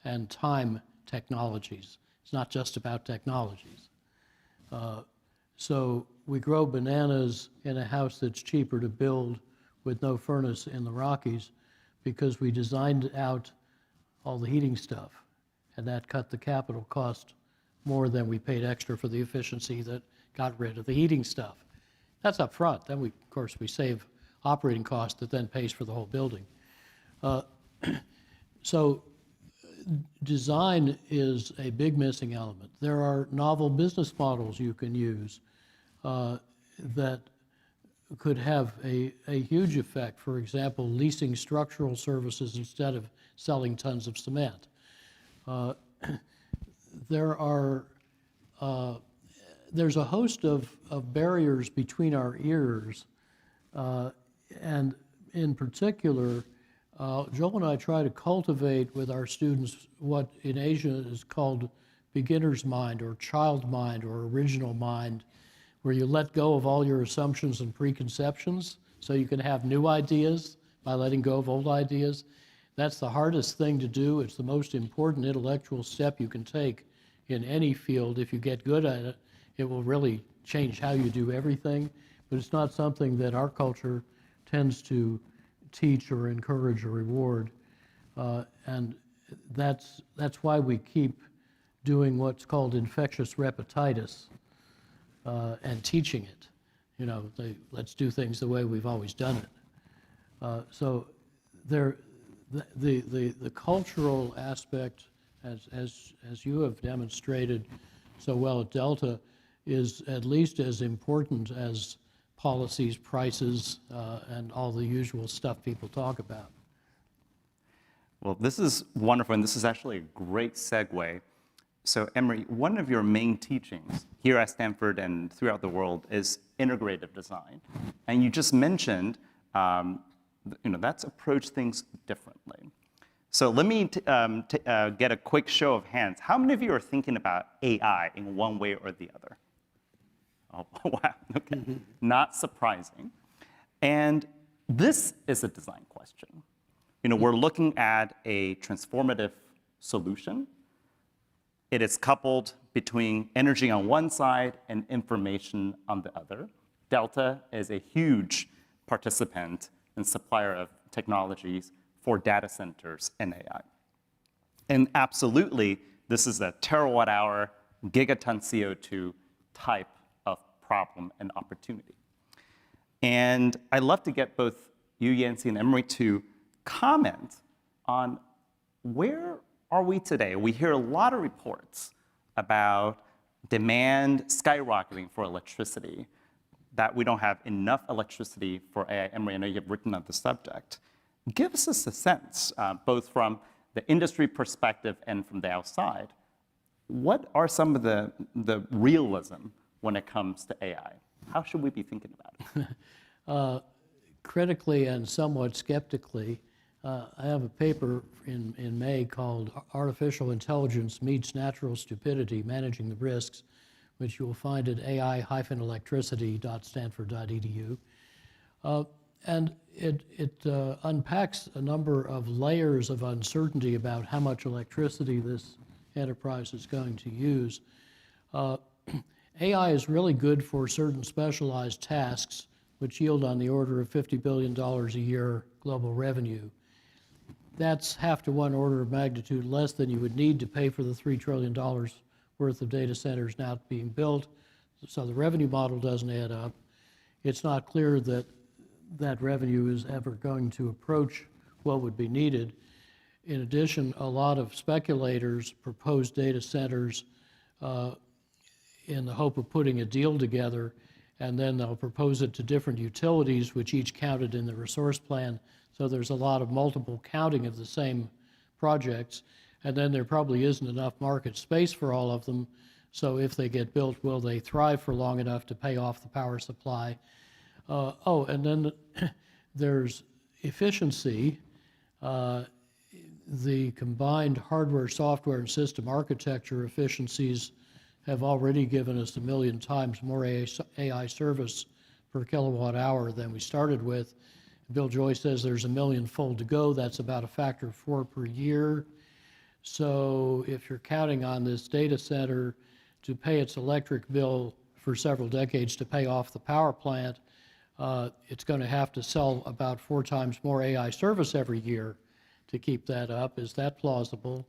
and time technologies? It's not just about technologies. So we grow bananas in a house that's cheaper to build with no furnace in the Rockies because we designed out all the heating stuff, and that cut the capital cost more than we paid extra for the efficiency that got rid of the heating stuff. That's up front. Then, of course, we save operating cost that then pays for the whole building. So design is a big missing element. There are novel business models you can use that could have a huge effect. For example, leasing structural services instead of selling tons of cement. There's a host of barriers between our ears, and in particular, Joel and I try to cultivate with our students what in Asia is called beginner's mind or child mind or original mind, where you let go of all your assumptions and preconceptions so you can have new ideas by letting go of old ideas. That's the hardest thing to do. It's the most important intellectual step you can take in any field. If you get good at it, it will really change how you do everything. But it's not something that our culture tends to teach or encourage or reward. And that's why we keep doing what's called infectious repetitis and teaching it. Let's do things the way we've always done it. So the cultural aspect, as you have demonstrated so well at Delta, is at least as important as policies, prices, and all the usual stuff people talk about. Well, this is wonderful, and this is actually a great segue. So, Emory, one of your main teachings here at Stanford and throughout the world is integrative design. And you just mentioned, that's approach things differently. So let me get a quick show of hands. How many of you are thinking about AI in one way or the other? Oh, wow, okay. Not surprising. And This is a design question. We're looking at a transformative solution. It is coupled between energy on one side and information on the other. Delta is a huge participant and supplier of technologies for data centers and AI. And absolutely, this is a terawatt-hour, gigaton CO2 type of problem and opportunity. And I'd love to get both you, Yancey, and Amory to comment on where are we today? We hear a lot of reports about demand skyrocketing for electricity, that we don't have enough electricity for AI. Amory, I know you've written on the subject. Give us a sense, both from the industry perspective and from the outside, what are some of the realism when it comes to AI? How should we be thinking about it? Critically and somewhat skeptically, I have a paper in May called Artificial Intelligence Meets Natural Stupidity, Managing the Risks, which you will find at ai-electricity.stanford.edu. And it unpacks a number of layers of uncertainty about how much electricity this enterprise is going to use. AI is really good for certain specialized tasks, which yield on the order of $50 billion a year global revenue. That's half to one order of magnitude less than you would need to pay for the $3 trillion worth of data centers now being built. So the revenue model doesn't add up. It's not clear that that revenue is ever going to approach what would be needed. In addition, a lot of speculators propose data centers in the hope of putting a deal together, and then they'll propose it to different utilities, which each counted in the resource plan. So there's a lot of multiple counting of the same projects, and then there probably isn't enough market space for all of them. So if they get built, will they thrive for long enough to pay off the power supply? And then there's efficiency. The combined hardware, software, and system architecture efficiencies have already given us 1 million times more AI service per kilowatt hour than we started with. Bill Joy says there's 1 million-fold to go. That's about a factor of 4 per year. So if you're counting on this data center to pay its electric bill for several decades to pay off the power plant, it's going to have to sell about 4 times more AI service every year to keep that up. Is that plausible?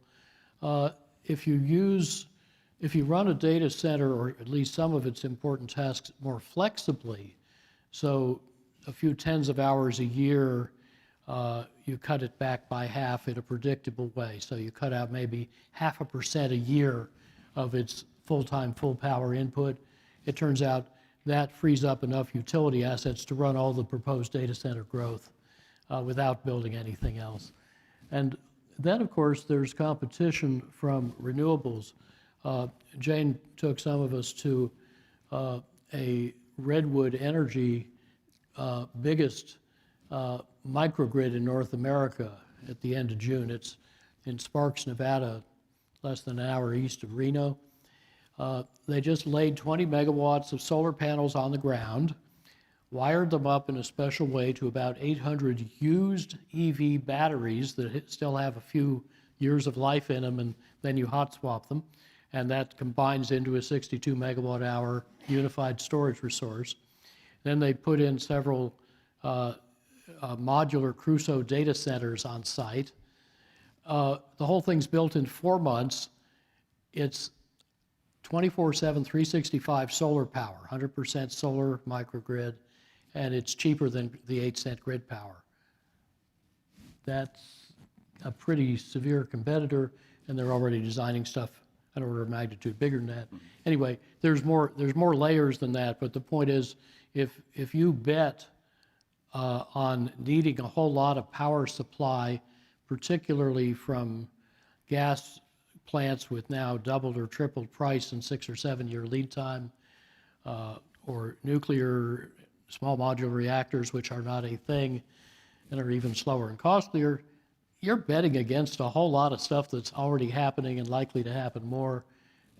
If you run a data center, or at least some of its important tasks, more flexibly, so a few tens of hours a year, you cut it back by half in a predictable way. So you cut out maybe 0.5% a year of its full-time, full-power input. It turns out that frees up enough utility assets to run all the proposed data center growth without building anything else. And then, of course, there's competition from renewables. Jane took some of us to a Redwood Energy biggest microgrid in North America at the end of June. It's in Sparks, Nevada, less than an hour east of Reno. They just laid 20 megawatts of solar panels on the ground, wired them up in a special way to about 800 used EV batteries that still have a few years of life in them, and then you hot swap them, and that combines into a 62 megawatt hour unified storage resource. Then they put in several modular Crusoe data centers on site. The whole thing's built in 4 months. It's 24/7, 365 solar power, 100% solar microgrid, and it's cheaper than the 8-cent grid power. That's a pretty severe competitor, and they're already designing stuff an order of magnitude bigger than that. Anyway, there's more layers than that, but the point is, if you bet on needing a whole lot of power supply, particularly from gas plants with now doubled or tripled price and 6 or 7 year lead time, or nuclear small modular reactors, which are not a thing and are even slower and costlier, you're betting against a whole lot of stuff that's already happening and likely to happen more,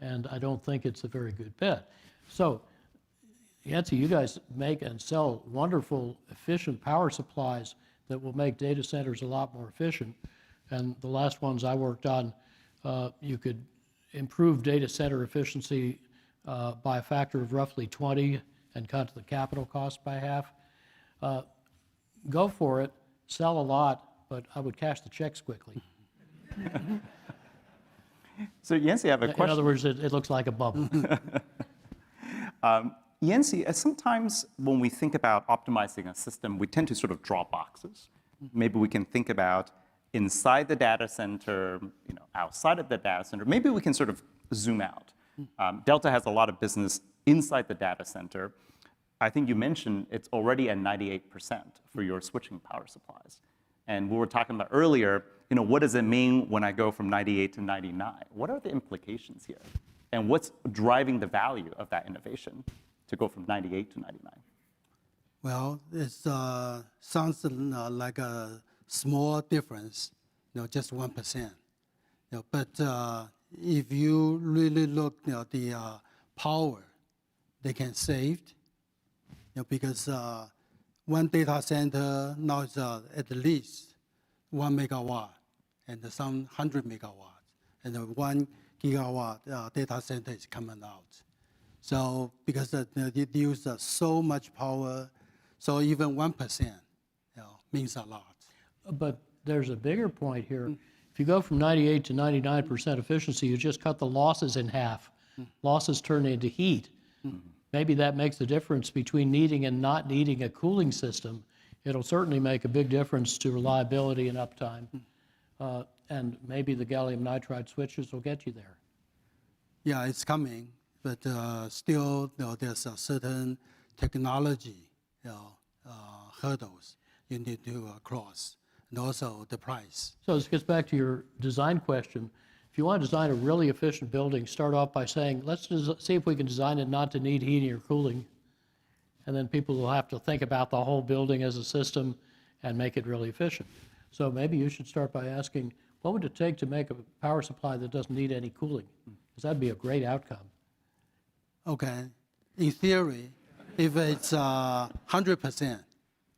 and I don't think it's a very good bet. So Yancey, you guys make and sell wonderful, efficient power supplies that will make data centers a lot more efficient. And the last ones I worked on, you could improve data center efficiency by a factor of roughly 20 and cut the capital cost by half. Go for it, sell a lot, but I would cash the checks quickly. So Yancey, I have a question. In other words, it looks like a bubble. Yancey, sometimes when we think about optimizing a system, we tend to sort of draw boxes. Maybe we can think about inside the data center, outside of the data center. Maybe we can sort of zoom out. Delta has a lot of business inside the data center. I think you mentioned it's already at 98% for your switching power supplies. And we were talking about earlier, what does it mean when I go from 98 to 99? What are the implications here? And what's driving the value of that innovation to go from 98 to 99? Well, it sounds like a small difference, just 1%. But if you really look at the power they can save, because one data center now is at least 1 megawatt and some 100 megawatts, and 1 gigawatt data center is coming out. So because it uses so much power, so even 1% means a lot. But there's a bigger point here. If you go from 98 to 99% efficiency, you just cut the losses in half. Losses turn into heat. Maybe that makes the difference between needing and not needing a cooling system. It'll certainly make a big difference to reliability and uptime. And maybe the gallium nitride switches will get you there. Yeah, it's coming, but still there's a certain technology hurdles you need to cross, and also the price. So this gets back to your design question. If you want to design a really efficient building, start off by saying, let's see if we can design it not to need heating or cooling. And then people will have to think about the whole building as a system and make it really efficient. So maybe you should start by asking, what would it take to make a power supply that doesn't need any cooling? Because that'd be a great outcome. Okay, in theory, if it's 100%,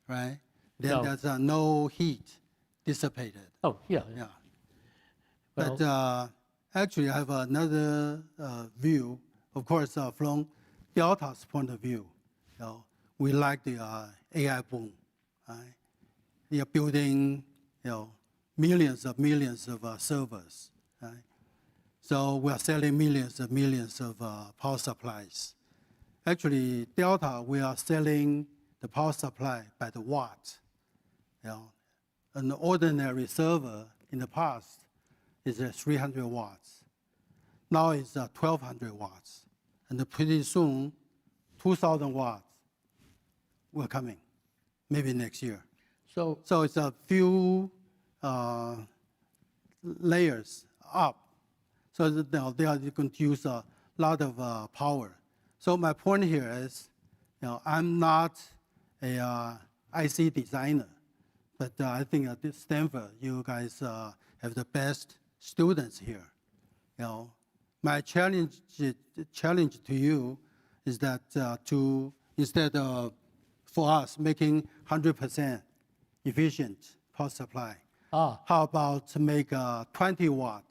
right, then No. there's no heat dissipated. Oh, yeah. Yeah. Well, But actually, I have another view. Of course, from Delta's point of view, we like the AI boom. Right? They are building, millions of servers. Right? So we are selling millions of power supplies. Actually, Delta, we are selling the power supply by the watt. An ordinary server in the past is 300 watts. Now it's 1,200 watts. And pretty soon, 2,000 watts will coming, maybe next year. so So it's a few layers up. So that they are going to use a lot of power. So my point here is, I'm not a IC designer, but I think at Stanford, you guys have the best students here. My challenge to you is that to instead of for us making 100% efficient power supply, how about to make a 20-watt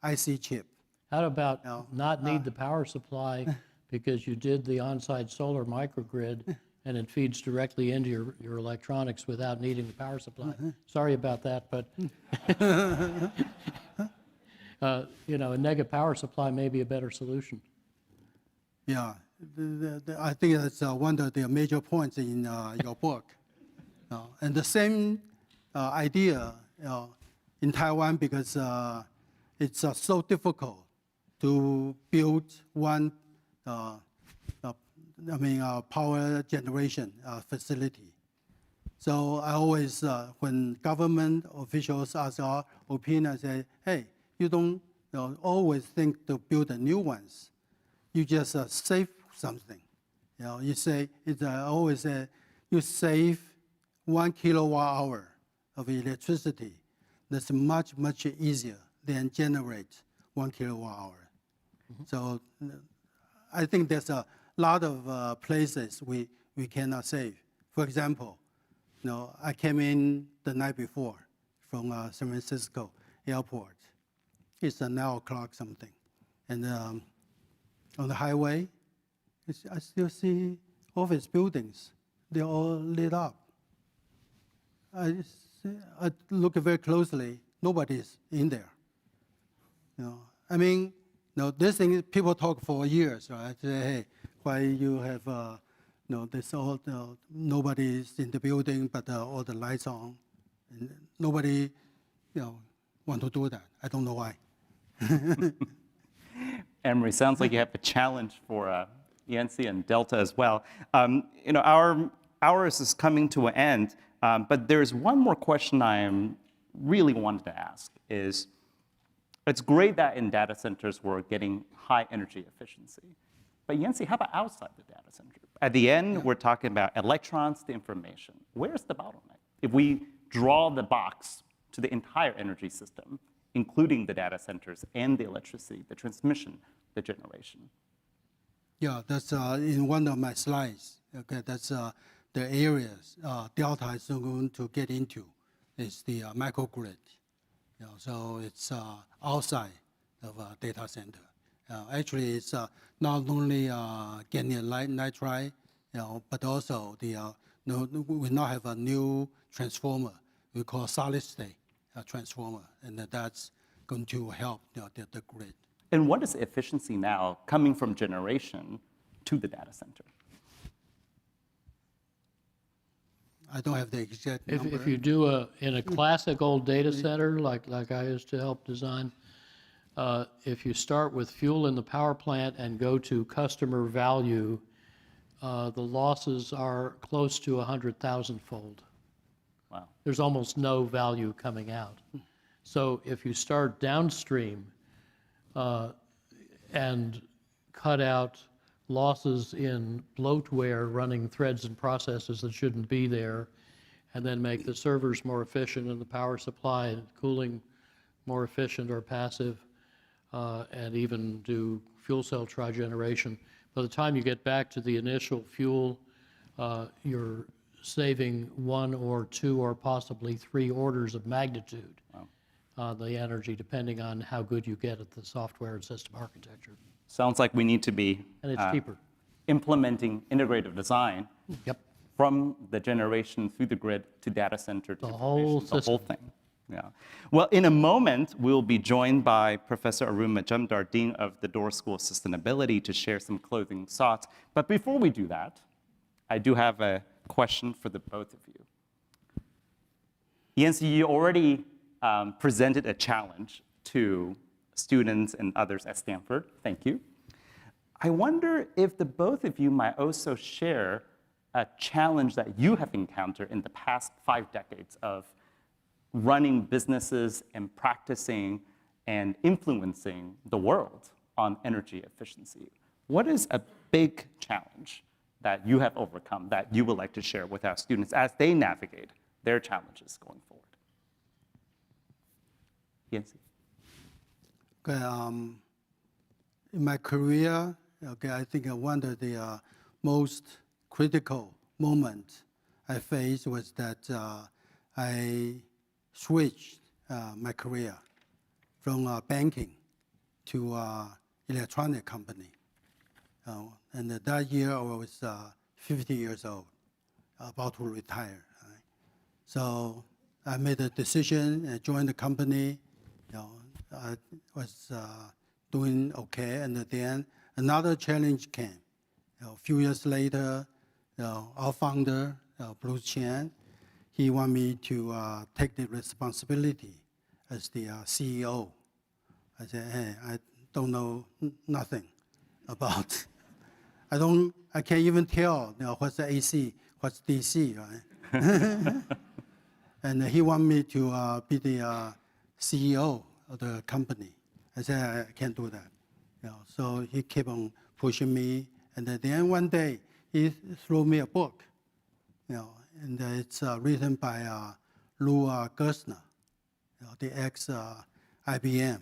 IC chip? how about not need the power supply because you did the on-site solar microgrid and it feeds directly into your electronics without needing the power supply? Sorry about that, but a negative power supply may be a better solution. Yeah, I think that's one of the major points in your book. And the same idea in Taiwan, because it's so difficult to build one power generation facility. So I always, when government officials ask our opinion, I say, hey, you don't always think to build the new ones. You just save something. You say, I always say, you save 1 kilowatt hour of electricity. That's much, much easier than generate 1 kilowatt hour. So I think there's a lot of places we cannot save. For example, I came in the night before from San Francisco airport. It's 9 o'clock something. And on the highway, I still see office buildings. They're all lit up. I look very closely. Nobody's in there. I mean, this thing people talk for years, right? Say, hey, why you have this all nobody's in the building, but all the lights on, and nobody, want to do that. I don't know why. Amory, sounds like you have a challenge for Yancey and Delta as well. Ours is coming to an end, but there's one more question I really wanted to ask is, it's great that in data centers we're getting high energy efficiency, but Yancey, how about outside the data center? At the end, we're talking about electrons to information. Where's the bottleneck? If we draw the box to the entire energy system, including the data centers and the electricity, the transmission, the generation. Yeah, that's in one of my slides. Okay, that's the areas Delta is going to get into is the microgrid. So it's outside of a data center. Actually, it's not only gallium nitride, but also we now have a new transformer we call solid state transformer, and that's going to help the grid. And what is the efficiency now coming from generation to the data center? I don't have the exact number. If you do in a classic old data center, like I used to help design, if you start with fuel in the power plant and go to customer value, the losses are close to 100,000-fold. Wow. There's almost no value coming out. So if you start downstream and cut out losses in bloatware running threads and processes that shouldn't be there, and then make the servers more efficient and the power supply and cooling more efficient or passive, and even do fuel cell trigeneration. By the time you get back to the initial fuel, you're saving 1 or 2 or possibly 3 orders of magnitude on the energy, depending on how good you get at the software and system architecture. Sounds like we need to be And it's cheaper. Implementing integrative design Yep. from the generation through the grid to data center to The whole the whole system. thing. Yeah. Well, in a moment, we'll be joined by Professor Arun Majumdar, Dean of the Doerr School of Sustainability, to share some closing thoughts. But before we do that, I do have a question for the both of you. Yancey, you already presented a challenge to students and others at Stanford. Thank you. I wonder if the both of you might also share a challenge that you have encountered in the past 5 decades of running businesses and practicing and influencing the world on energy efficiency. What is a big challenge that you have overcome that you would like to share with our students as they navigate their challenges going forward? Yancey. Okay, in my career, okay, I think one of the most critical moments I faced was that I switched my career from banking to electronic company. And that year I was 50 years old, about to retire. Right? So I made a decision and joined the company. I was doing okay, and then another challenge came. A few years later, our founder, Bruce Chen, he wanted me to take the responsibility as the CEO. I said, hey, I don't know nothing about. I can't even tell what's the AC, what's DC, right? And he wanted me to be the CEO of the company. I said, I can't do that. So he kept on pushing me, and then one day he threw me a book, and it's written by Lou Gerstner, the ex-IBM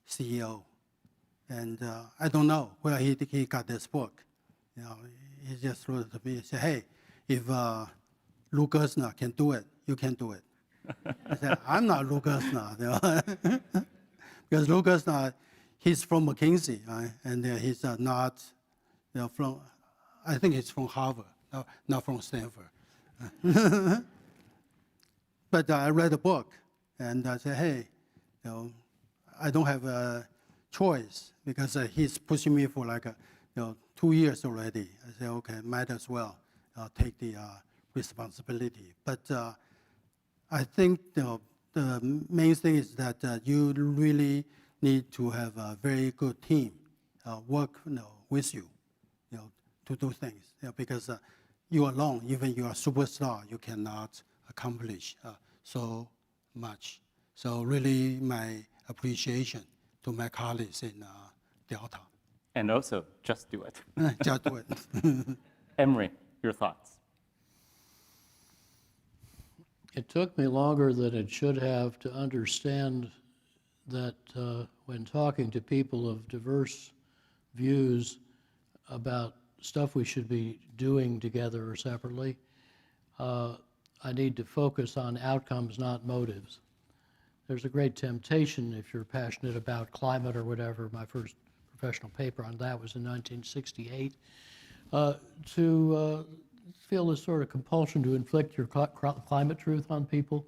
CEO. And I don't know where he got this book, he just wrote to me and said, hey, if Lou Gerstner can do it, you can do it. I said, I'm not Lou Gerstner, because Lou Gerstner, he's from McKinsey, right? And he's not from, I think he's from Harvard, not from Stanford. But I read the book, and I said, hey, I don't have a choice, because he's pushing me for like 2 years already. I said, okay, might as well take the responsibility. But I think the main thing is that you really need to have a very good team work with you, to do things. Because you alone, even you are a superstar, you cannot accomplish so much. So really, my appreciation to my colleagues in Delta. And also, just do it. Just do it. Amory, your thoughts? It took me longer than it should have to understand that when talking to people of diverse views about stuff we should be doing together or separately, I need to focus on outcomes, not motives. There's a great temptation, if you're passionate about climate or whatever, my first professional paper on that was in 1968, to feel this sort of compulsion to inflict your climate truth on people.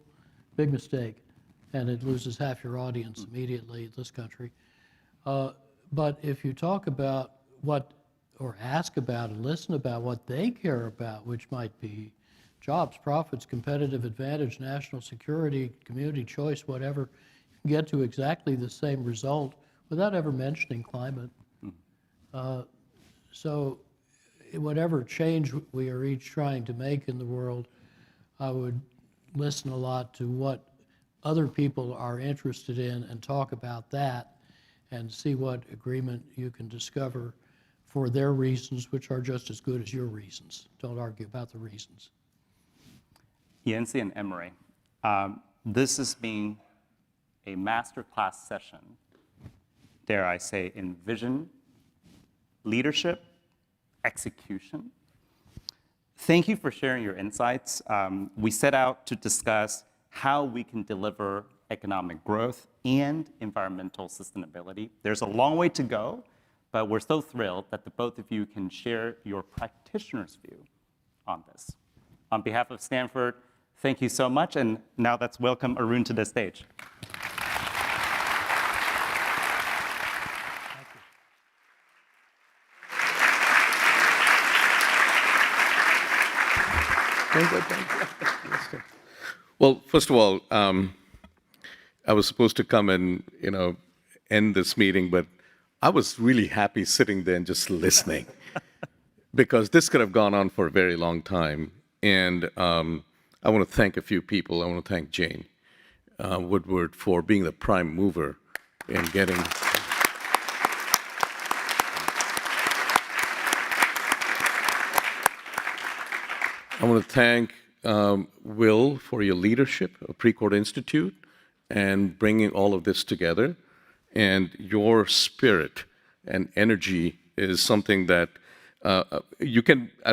Big mistake, and it loses half your audience immediately in this country. But if you talk about what, or ask about and listen about what they care about, which might be jobs, profits, competitive advantage, national security, community choice, whatever, you can get to exactly the same result without ever mentioning climate. So whatever change we are each trying to make in the world, I would listen a lot to what other people are interested in and talk about that and see what agreement you can discover for their reasons, which are just as good as your reasons. Don't argue about the reasons. Yancey and Amory, this has been a masterclass session, dare I say, in vision, leadership, execution. Thank you for sharing your insights. We set out to discuss how we can deliver economic growth and environmental sustainability. There's a long way to go, but we're so thrilled that the both of you can share your practitioner's view on this. On behalf of Stanford, thank you so much, and now let's welcome Arun to the stage. Well, first of all, I was supposed to come and end this meeting, but I was really happy sitting there and just listening, because this could have gone on for a very long time. And I want to thank a few people. I want to thank Jane Woodward for being the prime mover in getting. I want to thank Will for your leadership of Precourt Institute and bringing all of this together. And your spirit and energy is something that I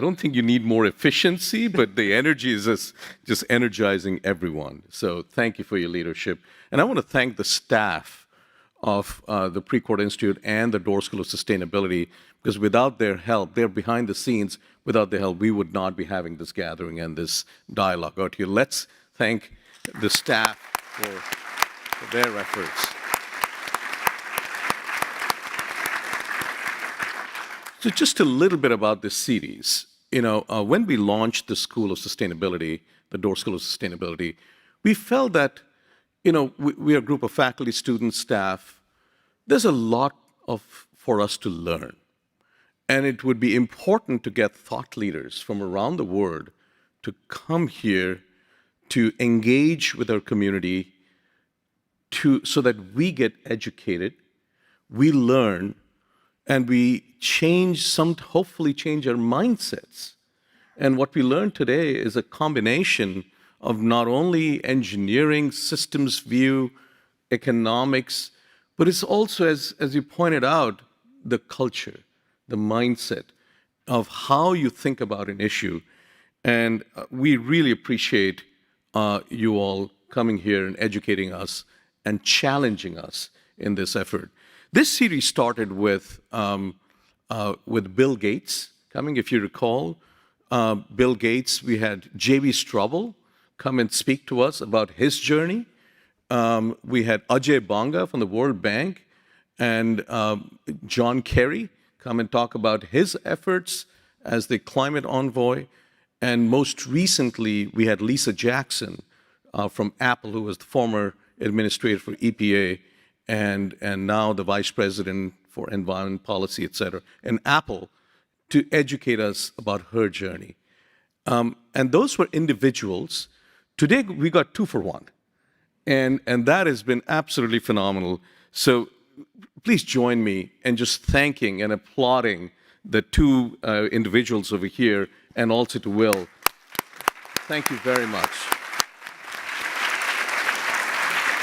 don't think you need more efficiency, but the energy is just energizing everyone. So thank you for your leadership. And I want to thank the staff of the Precourt Institute and the Doerr School of Sustainability, because without their help, they're behind the scenes. Without their help, we would not be having this gathering and this dialogue out here. Let's thank the staff for their efforts. So just a little bit about this series. When we launched the School of Sustainability, the Doerr School of Sustainability, we felt that, we are a group of faculty, students, staff. There's a lot for us to learn. And it would be important to get thought leaders from around the world to come here to engage with our community so that we get educated, we learn, and we hopefully change our mindsets. And what we learned today is a combination of not only engineering, systems view, economics, but it's also, as you pointed out, the culture, the mindset. of how you think about an issue. And we really appreciate you all coming here and educating us and challenging us in this effort. This series started with Bill Gates coming. If you recall, Bill Gates, we had J.B. Straubel come and speak to us about his journey. We had Ajay Banga from the World Bank and John Kerry come and talk about his efforts as the climate envoy. And most recently, we had Lisa Jackson from Apple, who was the former administrator for EPA and now the vice president for environment policy, et cetera, and Apple, to educate us about her journey. And those were individuals. Today, we got 2 for 1. And that has been absolutely phenomenal. So please join me in just thanking and applauding the 2 individuals over here, and also to Will. Thank you very much.